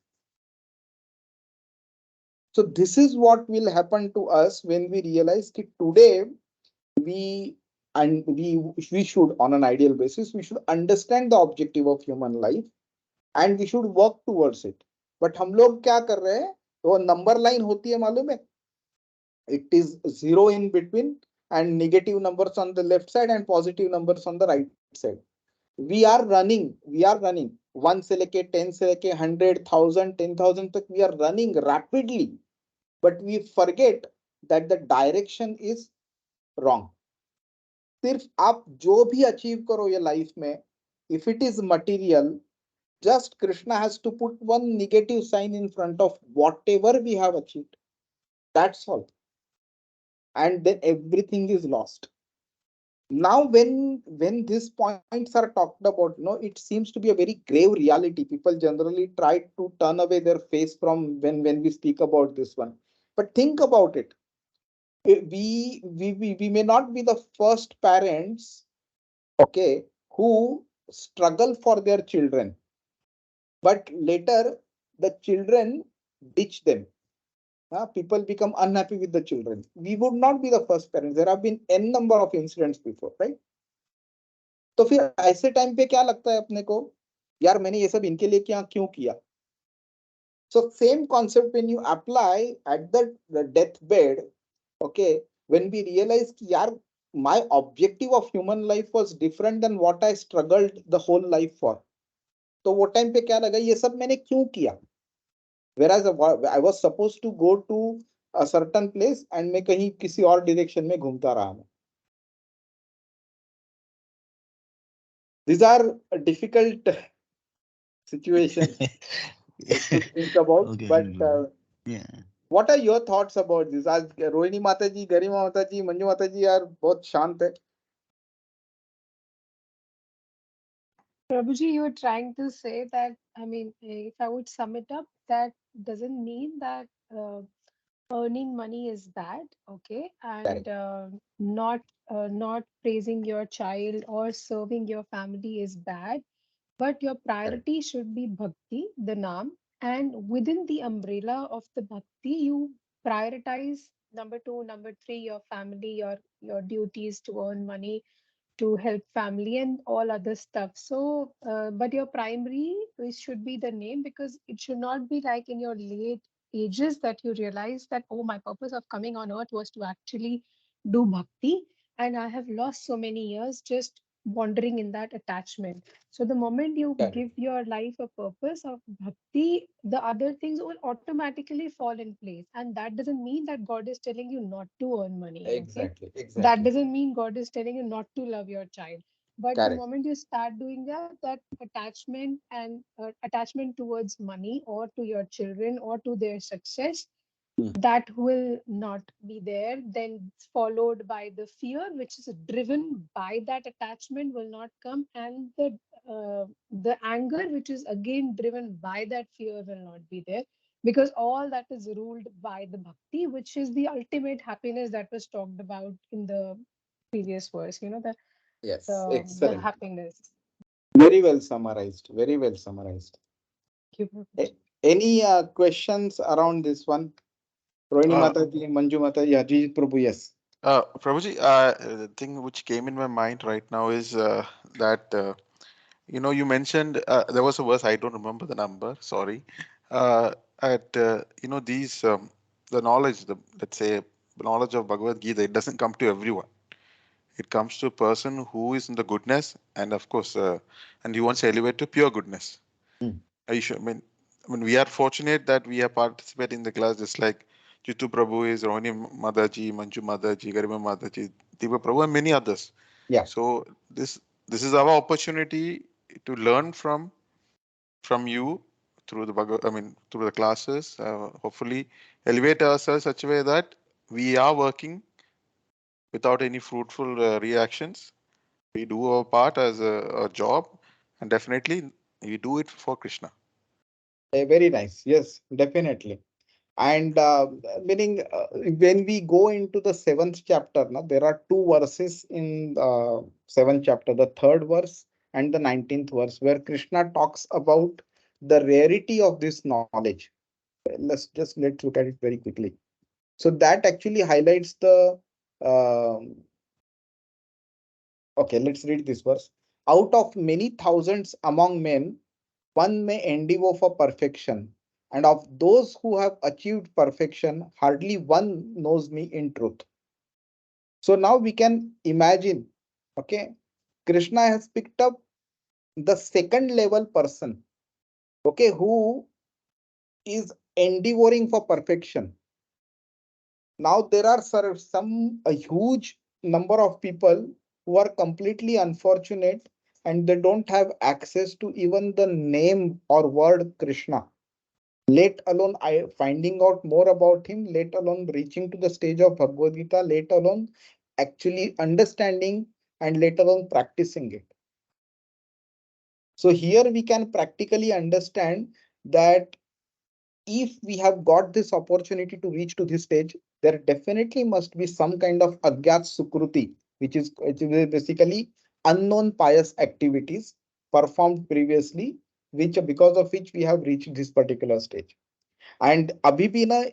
So this is what will happen to us when we realize that today we we should, on an ideal basis, we should understand the objective of human life and we should work towards it. But हम लोग क्या कर रहे हैं, वो number line होती है मालूम है, it is zero in between and negative numbers on the left side and positive numbers on the right side. We are running 1 से लेके 10 से लेके 100,000 10,000 तक we are running rapidly, but we forget that the direction is wrong. सिर्फ आप जो भी achieve करो ये लाइफ में, if it is material, just Krishna has to put one negative sign in front of whatever we have achieved. That's all. And then everything is lost. Now when these points are talked about, it seems to be a very grave reality. People generally try to turn away their face from when we speak about this one. But think about it. We may not be the first parents, okay, who struggle for their children, but later the children ditch them. People become unhappy with the children. We would not be the first parents. There have been n number of incidents before, right? तो फिर ऐसे time पे क्या लगता है अपने को, यार मैंने ये सब इनके लिए क्या क्यों किया. So same concept when you apply at the deathbed, okay, when we realize कि यार my objective of human life was different than what I struggled the whole life for. तो वो टाइम पे क्या लगा, ये सब मैंने क्यों किया. Whereas I was supposed to go to a certain place and मैं कहीं किसी और डायरेक्शन में घूमता रहा हूं. These are difficult situations to think about, Okay, but yeah. what are your thoughts about this? आज रोहिणी माता जी, गरिमा माता जी, मंजू माता जी यार बहुत शांत है. Prabhuji, you were trying to say that, I mean, if I would sum it up, that doesn't mean that earning money is bad, okay, and Correct. not praising your child or serving your family is bad, but your Correct. priority should be bhakti, the naam, and within the umbrella of the bhakti, you prioritize number two, number three, your family, your duties to earn money, to help family and all other stuff. So but your primary should be the name, because it should not be like in your late ages that you realize that, oh, my purpose of coming on earth was to actually do bhakti, and I have lost so many years just wandering in that attachment. So the moment you Correct. give your life a purpose of bhakti, the other things will automatically fall in place, and that doesn't mean that God is telling you not to earn money, okay? Exactly. That Exactly. doesn't mean God is telling you not to love your child. But the Correct. moment you start doing that, that attachment and attachment towards money or to your children or to their success, Hmm. that will not be there. Then followed by the fear, which is driven by that attachment, will not come, and the anger, which is again driven by that fear, will not be there, because all that is ruled by the bhakti, which is the ultimate happiness that was talked about in the previous verse. You know, Yes. the Excellent. happiness. Very well summarized. Very well summarized. Thank you, Prabhuji. Any questions around this one? Rohini Uh, Mata ji, Manju Mata ji, Ajit Prabhu, yes. Prabhuji, the thing which came in my mind right now is that you mentioned there was a verse, I don't remember the number. Sorry. At these the knowledge, let's say the knowledge of Bhagavad Gita, it doesn't come to everyone. It comes to a person who is in the goodness, and of course, and he wants to elevate to pure goodness. Mm. I mean, we are fortunate that we are participating in the class, just like Jitu Prabhu is, Rohini Madaji, Manju Madaji, Garima Madaji, Diva Prabhu, and many others. Yeah. So this is our opportunity to learn from you through through the classes. Hopefully, elevate ourselves such a way that we are working without any fruitful reactions. We do our part as a job, and definitely we do it for Krishna. Very nice. Yes, definitely. And meaning when we go into the seventh chapter, now there are two verses in seventh chapter, the third verse and the 19th verse, where Krishna talks about the rarity of this knowledge. Let's look at it very quickly. So that actually highlights the okay, let's read this verse. Out of many thousands among men, one may endeavor for perfection, and of those who have achieved perfection, hardly one knows me in truth. So now we can imagine, okay, Krishna has picked up the second level person, okay, who is endeavoring for perfection. Now there are a huge number of people who are completely unfortunate and they don't have access to even the name or word Krishna, let alone finding out more about him, let alone reaching to the stage of Bhagavad Gita, let alone actually understanding, and let alone practicing it. So here we can practically understand that if we have got this opportunity to reach to this stage, there definitely must be some kind of agyat sukruti, which is basically unknown pious activities performed previously, which because of which we have reached this particular stage. And abhi bhi na,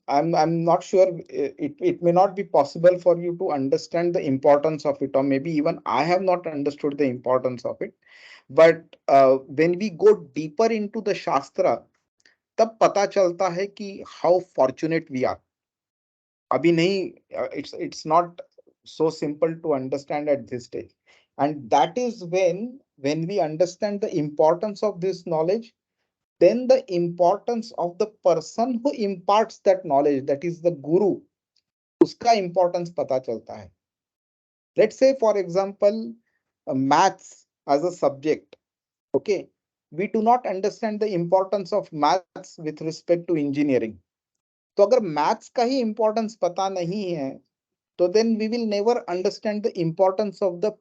I'm not sure, it may not be possible for you to understand the importance of it, or maybe even I have not understood the importance of it. But when we go deeper into the Shastra, तब पता चलता है कि how fortunate we are. अभी नहीं, it's not so simple to understand at this stage. And that is when we understand the importance of this knowledge, then the importance of the person who imparts that knowledge, that is the guru, उसका importance पता चलता है. Let's say for example, maths as a subject, okay, we do not understand the importance of maths with respect to engineering. तो अगर maths का ही importance पता नहीं है, तो then we will never understand the importance of the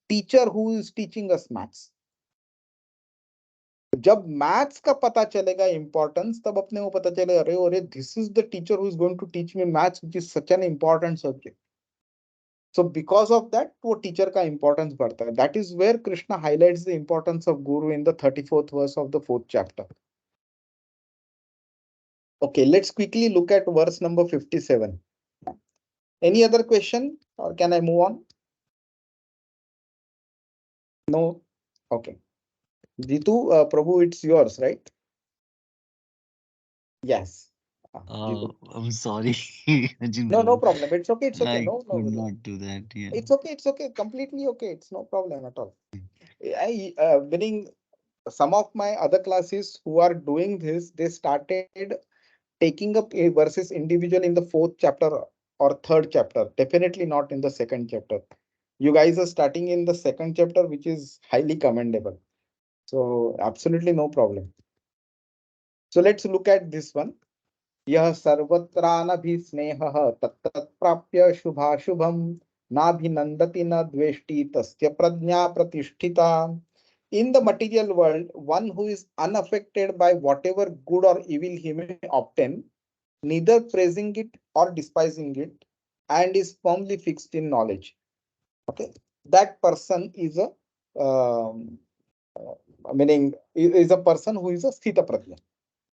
teacher who is teaching us maths. जब maths का पता चलेगा इंपॉर्टेंस, तब अपने को पता चलेगा अरे अरे this is the teacher who is going to teach me maths which is such an important subject. So because of that, वो टीचर का इंपॉर्टेंस बढ़ता है. That is where Krishna highlights the importance of guru in the 34th verse of the 4th chapter. Okay, let's quickly look at verse number 57. Any other question, or can I move on? No. Okay. Jitu, Prabhu, it's yours, right? Yes. Jitu. I'm sorry, Arjun No, no Prabhu. problem. It's okay. It's okay. I No, no. could not do that. Yeah. It's okay. It's okay. Completely okay. It's no problem at all. Meaning some of my other classes who are doing this, they started taking up a verses individual in the 4th chapter or 3rd chapter. Definitely not in the 2nd chapter. You guys are starting in the 2nd chapter, which is highly commendable. So absolutely no problem. So let's look at this one. यह सर्वत्रानभिस्नेहः तत्तत्प्राप्य शुभाशुभं नाभिनन्दति न द्वेष्टि तस्य प्रज्ञा प्रतिष्ठिता. In the material world, one who is unaffected by whatever good or evil he may obtain, neither praising it or despising it, and is firmly fixed in knowledge. Okay, that person is a meaning is a person who is a sthita prajna.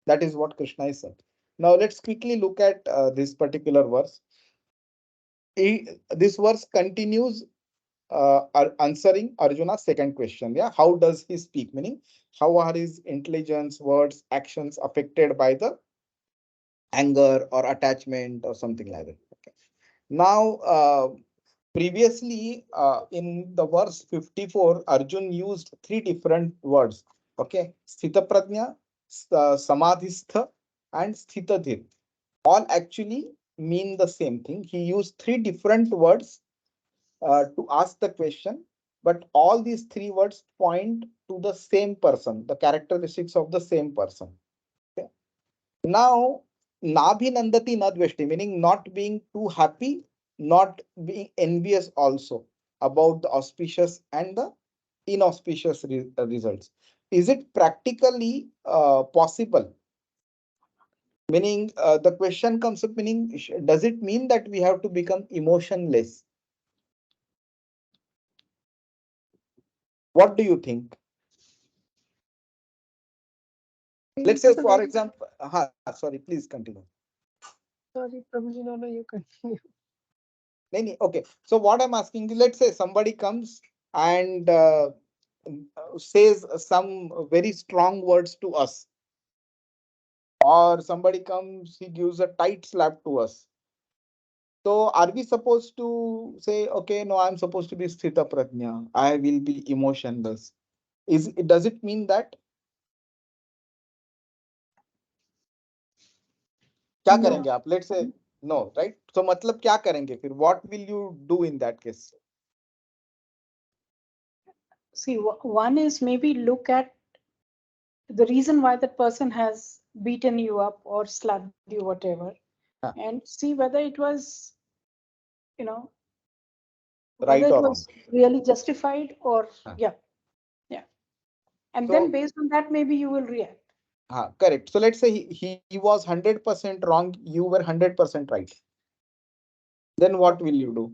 That is what Krishna is saying. Now let's quickly look at this particular verse. this verse continues answering Arjuna's second question. Yeah, how does he speak? Meaning, how are his intelligence, words, actions affected by the anger or attachment or something like that? Okay. Now, previously in the verse 54, Arjun used three different words. Okay, Sthita Prajna, Samadhistha, and Sthitadhir. All actually mean the same thing. He used three different words to ask the question, but all these three words point to the same person, the characteristics of the same person. Okay. Now, Nabhinandati Nadveshti, meaning not being too happy, not being envious also about the auspicious and the inauspicious results. Is it practically possible? Meaning, the question comes up, meaning, does it mean that we have to become emotionless? What do you think? Let's say, It's a for very example, sorry, please continue. sorry, Prabhuji, no, you continue. Okay. So what I'm asking you, let's say somebody comes and says some very strong words to us, or somebody comes, he gives a tight slap to us. So are we supposed to say, okay, no, I'm supposed to be sthita prajna, I will be emotionless? Does it mean that? क्या No. करेंगे आप? Let's say no, right? So मतलब क्या करेंगे फिर? What will you do in that case? See, one is maybe look at the reason why that person has beaten you up or slapped you, whatever, Huh, and see whether it was, you know, whether right it or wrong? was really justified or, Huh. yeah, yeah. And then So based on that, maybe you will react. correct. So let's say he was 100% wrong, you were 100% right. Then what will you do?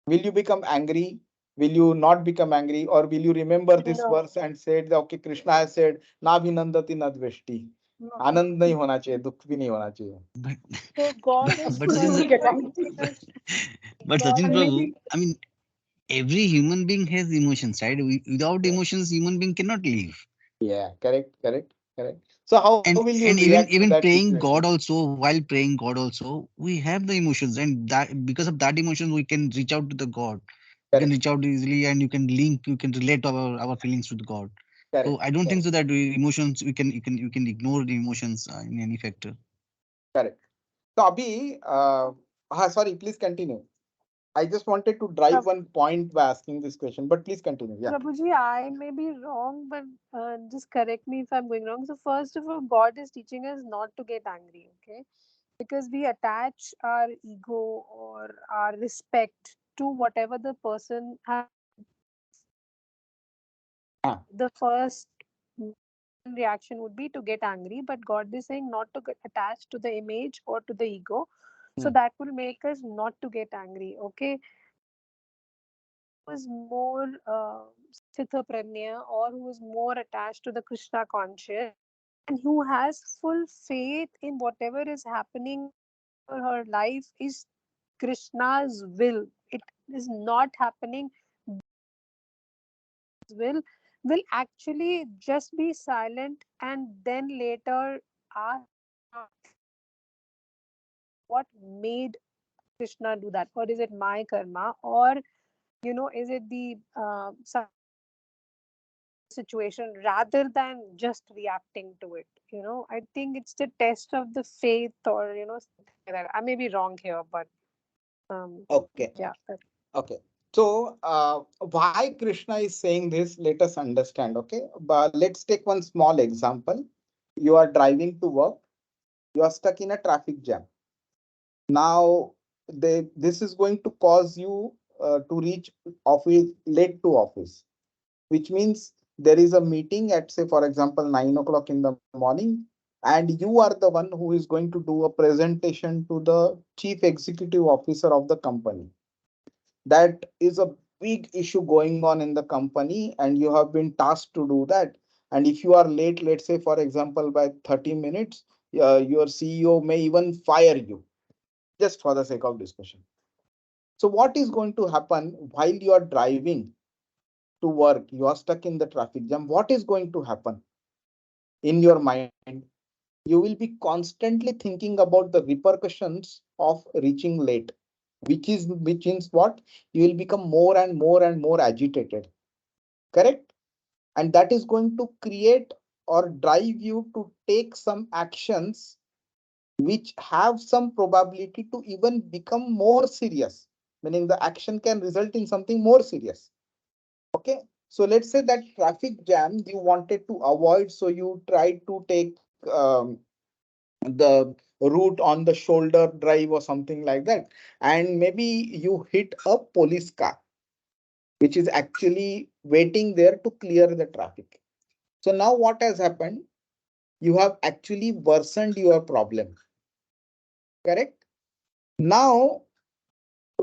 Will you become angry? Will you not become angry? Or will you remember this No, verse and said, okay, Krishna has said, na bhinandati na dveshti. no. आनंद नहीं होना चाहिए, दुख भी नहीं होना चाहिए. But So God is but You Sachin, will first get angry. teaching us. but God Sachin And is Prabhu, maybe, I mean, every human being has emotions, right? Without Yeah, emotions, human being cannot live. yeah, correct, correct, correct. So how will you And react even to that even praying situation? God also, while praying God also, we have the emotions, and that because of that emotions, we can reach out to the God. We can Correct, reach out easily, and you can link, you can relate our feelings with God. So correct, I don't think correct, so that emotions you can ignore the emotions in any factor. correct. So Abhi, sorry, please continue. I just wanted to drive one point by asking this question, but please continue. Yeah. Prabhuji, I may be wrong, but just correct me if I'm going wrong. So, first of all, God is teaching us not to get angry, okay? Because we attach our ego or our respect to whatever the person has. Ah, The first reaction would be to get angry, but God is saying not to get attached to the image or to the ego. So, hmm, that will make us not to get angry, okay? Was more Sthitaprajna or who is more attached to the Krishna conscious and who has full faith in whatever is happening for her life is Krishna's will. It is not happening will actually just be silent and then later ask what made Krishna do that, or is it my karma, or is it the situation rather than just reacting to it. I think it's the test of the faith, or something like that. I may be wrong here, but okay, yeah. okay. So, why Krishna is saying this, let us understand. Okay, but let's take one small example. You are driving to work, you are stuck in a traffic jam. Now, this is going to cause you to reach office late to office, which means there is a meeting at, say, for example, 9 o'clock in the morning, and you are the one who is going to do a presentation to the chief executive officer of the company. That is a big issue going on in the company, and you have been tasked to do that. And if you are late, let's say, for example, by 30 minutes, your CEO may even fire you. just for the sake of discussion. So what is going to happen while you are driving to work? You are stuck in the traffic jam. What is going to happen in your mind? You will be constantly thinking about the repercussions of reaching late, which means what? You will become more and more and more agitated. Correct? And that is going to create or drive you to take some actions which have some probability to even become more serious, meaning the action can result in something more serious. Okay, so let's say that traffic jam you wanted to avoid, so you tried to take the route on the shoulder drive or something like that, and maybe you hit a police car which is actually waiting there to clear the traffic. So now what has happened? You have actually worsened your problem. Correct? Now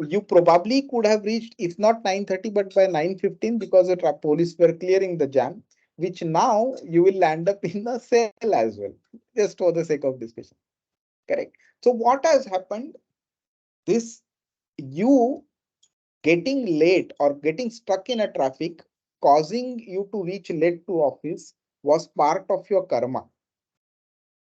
you probably could have reached, if not 9:30, but by 9:15, because the police were clearing the jam, which now you will land up in the cell as well, just for the sake of discussion. Correct? So what has happened? This, you getting late or getting stuck in a traffic, causing you to reach late to office, was part of your karma.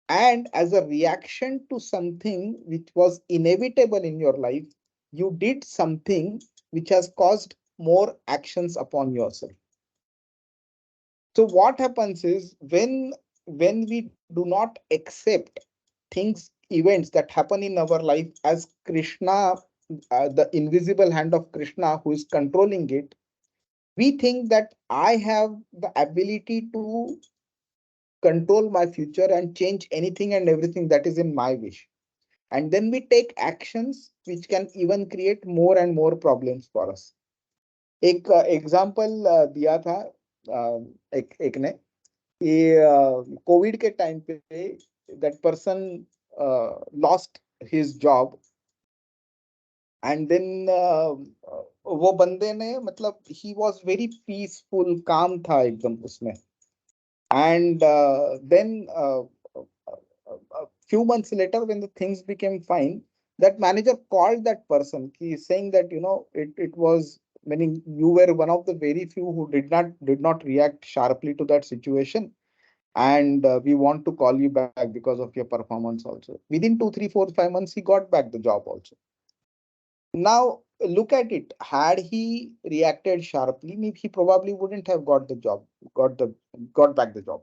And as a reaction to something which was inevitable in your life, you did something which has caused more actions upon yourself. So what happens is, when we do not accept things, events that happen in our life as Krishna, the invisible hand of Krishna who is controlling it, we think that I have the ability to control my future and change anything and everything that is in my wish. And then we take actions which can even create more and more problems for us. एक example दिया था एक ने कि Covid के time पे that person lost his job, and then वो बंदे ने, मतलब ही वाज वेरी पीसफुल, काम था एकदम उसमें. And then a few months later, when the things became fine, that manager called that person. He is saying that, it was, meaning you were one of the very few who did not react sharply to that situation, and we want to call you back because of your performance also. Within 2, 3, 4, 5 months, he got back the job also. Now look at it. Had he reacted sharply, maybe he probably wouldn't have got the job, got back the job.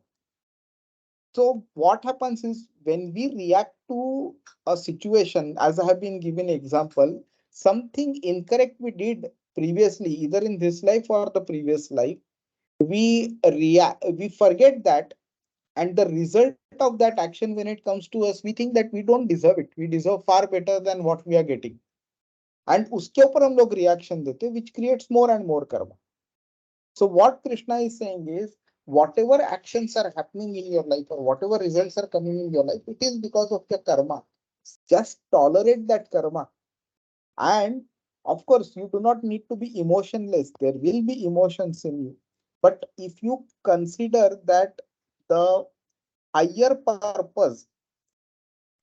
So what happens is, when we react to a situation, as I have been given example, something incorrect we did previously, either in this life or the previous life, we forget that, and the result of that action when it comes to us, we think that we don't deserve it. We deserve far better than what we are getting. And उसके ऊपर हम लोग reaction देते, which creates more and more karma. So what Krishna is saying is, whatever actions are happening in your life or whatever results are coming in your life, it is because of your karma. Just tolerate that karma. And of course, you do not need to be emotionless. There will be emotions in you. But if you consider that the higher purpose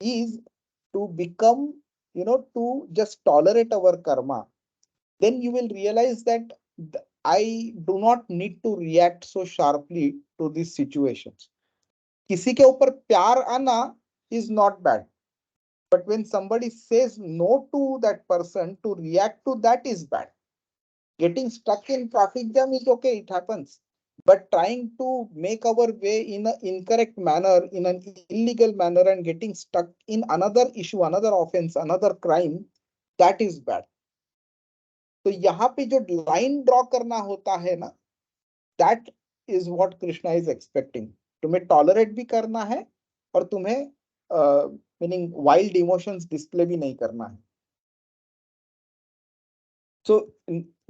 is to become, to just tolerate our karma, then you will realize that I do not need to react so sharply to these situations. किसी के ऊपर प्यार आना is not bad, but when somebody says no to that person, to react to that is bad. Getting stuck in traffic jam is okay, it happens. But trying to make our way in an incorrect manner, in an illegal manner, and getting stuck in another issue, another offense, another crime, that is bad. तो यहाँ पे जो line draw करना होता है ना, that is what Krishna is expecting. तुम्हें tolerate भी करना है और तुम्हें मीनिंग वाइल्ड इमोशंस डिस्प्ले भी नहीं करना है. So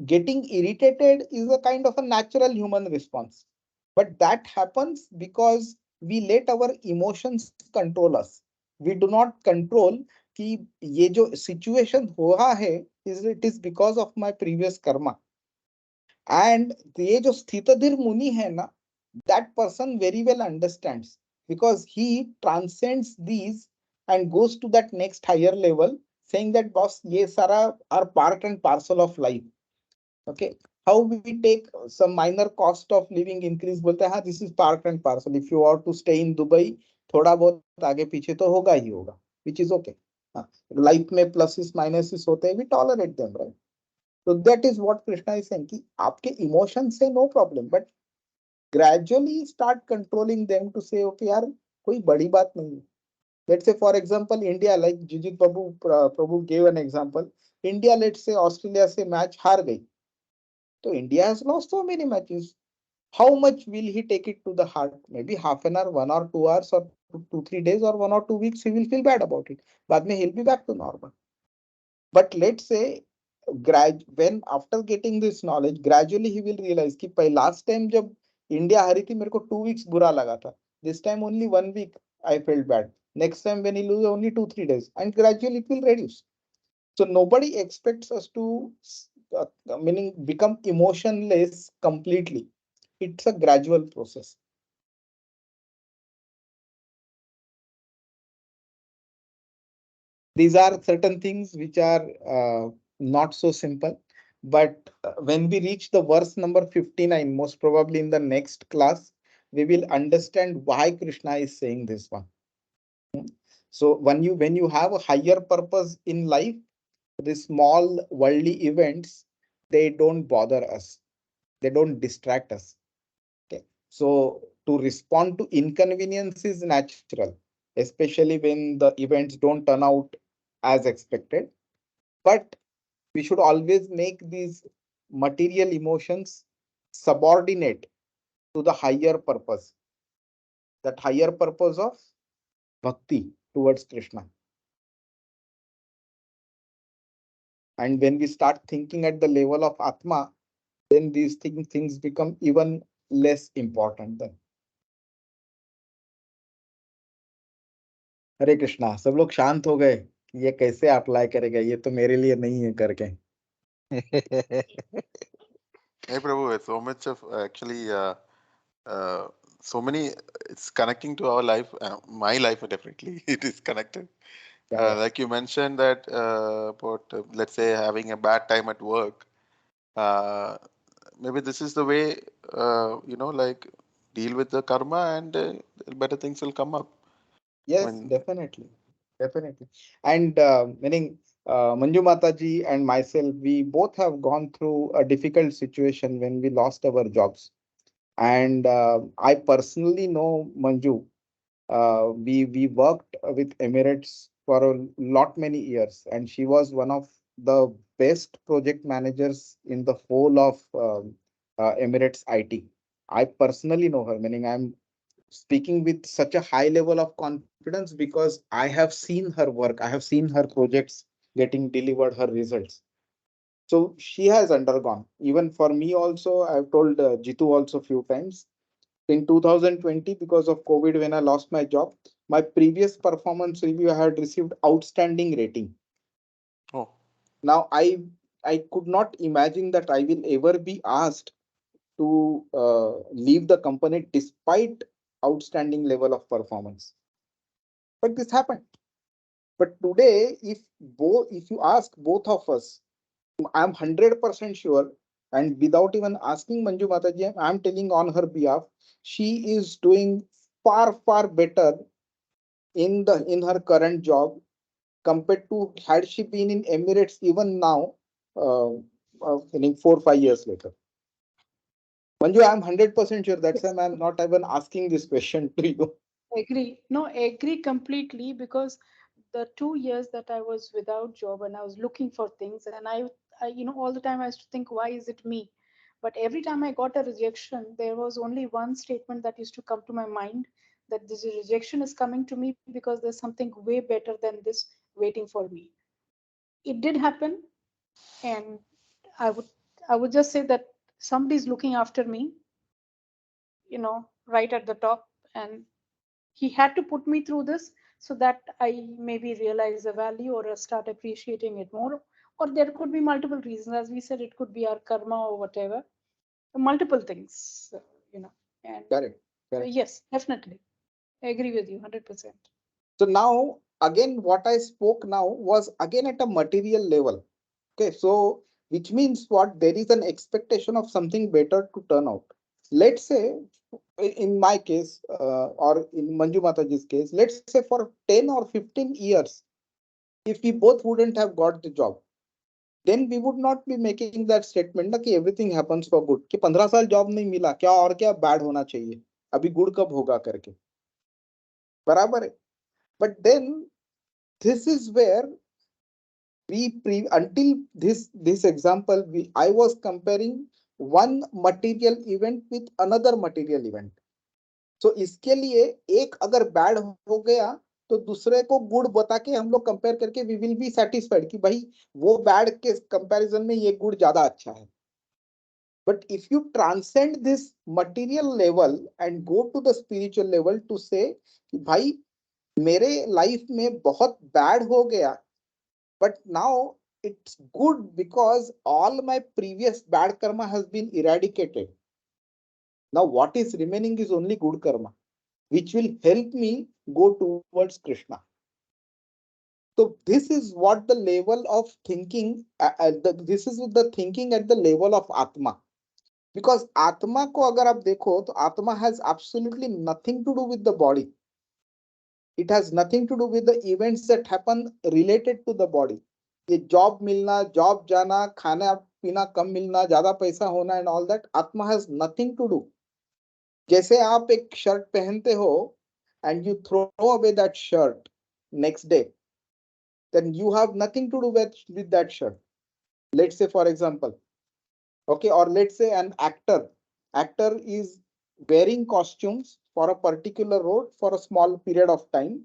getting irritated is a kind of a natural human response, but that happens because we let our emotions control us. We do not control कि ये जो situation हो रहा है, it is because of my previous karma. And ये जो स्थितधीर मुनि है ना, that person very well understands, because he transcends these and goes to that next higher level saying that boss, ye sara are part and parcel of life. Okay. How we take some minor cost of living increase, bolte हैं, this is part and parcel. If you want to stay in Dubai, थोड़ा बहुत आगे पीछे तो होगा ही होगा, which is okay. Life में pluses minuses होते हैं, we tolerate them, right? So that is what Krishna is saying, कि आपके emotions से no problem, but gradually start controlling them to say, okay यार, कोई बड़ी बात नहीं है. Let's say, for example, India, like Jijit Prabhu gave an example. India, let's say, Australia से match हार गई. So India has lost so many matches. How much will he take it to the heart? Maybe half an hour, 1 or 2 hours, or 2, 3 days, or 1 or 2 weeks, he will feel bad about it. But he'll be back to normal. But let's say, when after getting this knowledge, gradually he will realize कि last time जब India हारी थी, मेरे को 2 weeks बुरा लगा था. This time only 1 week I felt bad. Next time when he lose only 2, 3 days, and gradually it will reduce. So nobody expects us to meaning become emotionless completely. It's a gradual process. These are certain things which are not so simple. But when we reach the verse number 59, most probably in the next class, we will understand why Krishna is saying this one. So when you have a higher purpose in life, the small worldly events, they don't bother us. They don't distract us. Okay. So to respond to inconvenience is natural, especially when the events don't turn out as expected. But we should always make these material emotions subordinate to the higher purpose, that higher purpose of bhakti towards Krishna. And when we start thinking at the level of Atma, then these things become even less important then. हरे कृष्णा. सब लोग शांत हो गए. ये कैसे apply करेगा, ये तो मेरे लिए नहीं है करके. Hey Prabhu, so much of actually so many, it's connecting to our life, my life definitely it is connected. Like you mentioned that about let's say having a bad time at work, maybe this is the way like deal with the karma, and better things will come up. Yes, definitely. And meaning Manju Mataji and myself, we both have gone through a difficult situation when we lost our jobs. And I personally know Manju. We worked with Emirates for a lot many years, and she was one of the best project managers in the whole of Emirates IT. I personally know her, meaning I'm speaking with such a high level of confidence because I have seen her work, I have seen her projects getting delivered, her results. So she has undergone. Even for me also, I've told Jitu also few times. In 2020, because of COVID, when I lost my job, my previous performance review I had received outstanding rating. Oh. Now I could not imagine that I will ever be asked to leave the company despite outstanding level of performance. But this happened. But today, if you ask both of us, I'm 100% sure, and without even asking Manju Mataji, I'm telling on her behalf, she is doing far better in her current job compared to had she been in Emirates even now, meaning 4 5 years later. Manju, I'm 100% sure. That's why I'm not even asking this question to you. Agree. No, agree completely, because the 2 years that I was without job and I was looking for things, and all the time I used to think, why is it me? But every time I got a rejection, there was only one statement that used to come to my mind, that this rejection is coming to me because there's something way better than this waiting for me. It did happen, and I would I would just say that somebody's looking after me, right at the top, and he had to put me through this so that I maybe realize the value or start appreciating it more. Or there could be multiple reasons. As we said, it could be our karma or whatever. Multiple things, And Correct. yes, definitely. I agree with you 100%. So now again, what I spoke now was again at a material level. Okay, so which means what? There is an expectation of something better to turn out. Let's say, in my case, or in Manju Mataji's case, let's say for 10 or 15 years, if we both wouldn't have got the job, then we would not be making that statement na, कि everything happens for good. कि 15 साल job नहीं मिला, क्या और क्या bad होना चाहिए, अभी गुड कब होगा करके, बराबर है. But then this is where until this example, I was comparing one material event with another material event. So इसके लिए एक अगर बैड हो गया तो दूसरे को गुड बता के हम लोग कंपेयर करके वी विल बी सेटिस्फाइड कि भाई वो बैड के कंपैरिजन में ये गुड ज्यादा अच्छा है. But if you transcend this material level and go to the spiritual level to say कि भाई मेरे लाइफ में बहुत बैड हो गया, but now it's good because all my previous bad karma has been eradicated. Now what is remaining is only good karma, which will help me go towards Krishna. So this is what the level of thinking, this is the thinking at the level of Atma. Because Atma ko agar aap dekho, to Atma has absolutely nothing to do with the body. It has nothing to do with the events that happen related to the body. ये job मिलना, job जाना, खाना पीना कम मिलना, ज्यादा पैसा होना एंड ऑल दैट, आत्मा हैज नथिंग टू डू. जैसे आप एक शर्ट पहनते हो and you throw away that shirt next day, then you have nothing to do with that shirt. Let's say for example, okay, or let's say an actor is wearing costumes for a particular role for a small period of time.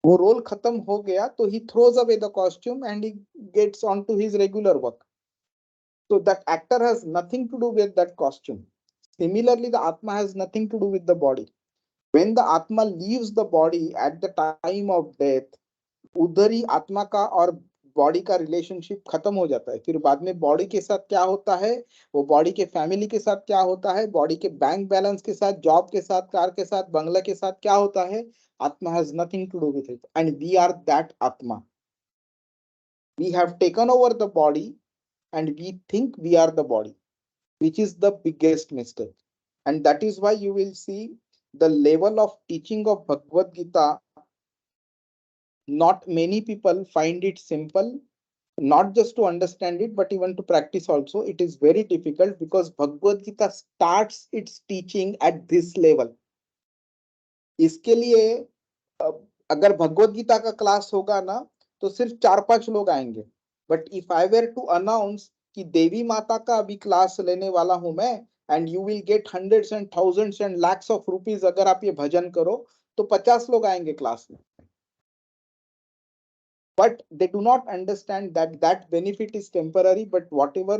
वो role खत्म हो गया तो he throws away the costume and he gets on to his regular work. So that actor has nothing to do with that costume. Similarly, the Atma has nothing to do with the body. When the Atma leaves the body at the time of death, उधर ही आत्मा का और body का relationship खत्म हो जाता है. फिर बाद में बॉडी के साथ क्या होता है, वो बॉडी के फैमिली के साथ क्या होता है, बॉडी के बैंक बैलेंस के साथ, जॉब के साथ, कार के साथ, बंगला के साथ क्या होता है, आत्मा has nothing to do with it. And we are that Atma. We have taken over the body and we think we are the body, which is the biggest mistake. And that is why you will see the level of teaching of Bhagavad Gita. Not many people find it simple, not just to understand it, but even to practice also. It is very difficult because Bhagavad Gita starts its teaching at this level. इसके लिए अगर भगवद गीता का class होगा ना तो सिर्फ 4-5 लोग आएंगे. But if I were to announce कि देवी माता का अभी क्लास लेने वाला हूं मैं, and you will get hundreds and thousands and lakhs of rupees अगर आप ये भजन करो, तो 50 लोग आएंगे क्लास में. But they do not understand that that benefit is temporary, but whatever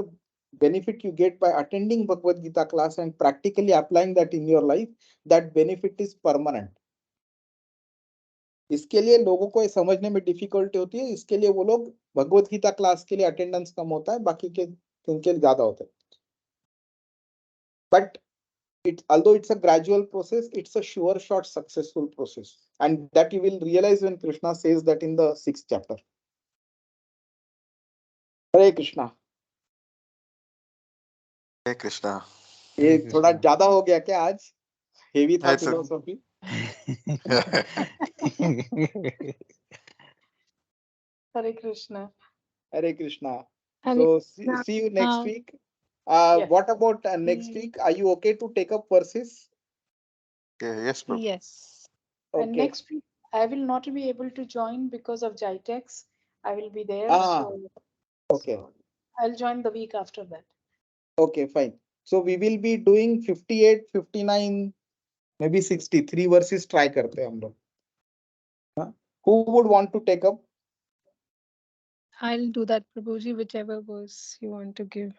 benefit you get by attending Bhagavad Gita class and practically applying that in your life, that benefit is permanent. इसके लिए लोगों को ये समझने में difficulty होती है, इसके लिए वो लोग भगवत गीता क्लास के लिए अटेंडेंस कम होता है, बाकी के उनके ज्यादा होता है. But although it's a gradual process, it's a sure shot successful process, and that you will realize when Krishna says that in the 6th chapter. Hare Krishna. Hey Krishna. ये थोड़ा ज्यादा हो गया क्या आज? हेवी था It's a- philosophy. Hare Krishna. Hare Krishna. Hare So Krishna. see you next week. Yes. What about next week? Are you okay to take up verses? Okay, yes, Prabhu. Yes. And Okay. next week, I will not be able to join because of JITEX. I will be there. Okay. So I'll join the week after that. Okay, fine. So we will be doing 58, 59, maybe 63 verses. Try karte hum log. Who would want to take up? I'll do that, Prabhuji, whichever verse you want to give.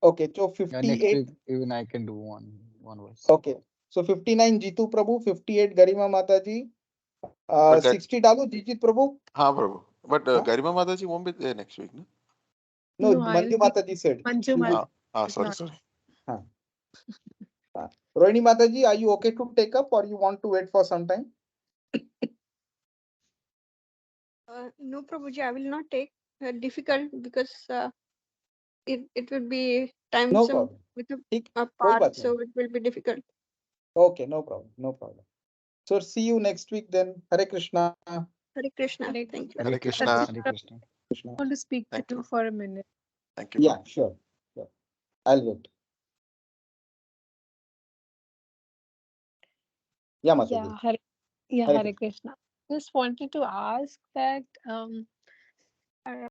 Okay, so Yeah, next 58. week even I can do one verse. Okay, so 59 Jitu Prabhu, 58 Garima Mataji, But that- 60 डालो Jijit Prabhu. हाँ Prabhu. But Huh? Garima Mataji won't be there next week, no? No, No, I'll Manju be Mataji said. Manju She would. Mataji. Sorry, Not. sorry. Rohini Mataji, are you okay to take up or you want to wait for some time? No, Prabhuji, I will not take difficult because it would be time No some problem. with ठीक, a कोई part, बात so नहीं. it will be difficult. Okay, no problem, no problem. So see you next week then. Hare Krishna. Hare Krishna. Hare Thank you. Hare Krishna. Krishna. Hare Krishna. Krishna. I want to speak to Thank you you. for a minute. Thank you. Yeah, sure. Sure. I'll wait. Yeah, Mataji. Yeah, Hare Hare Krishna. Krishna. Just wanted to ask that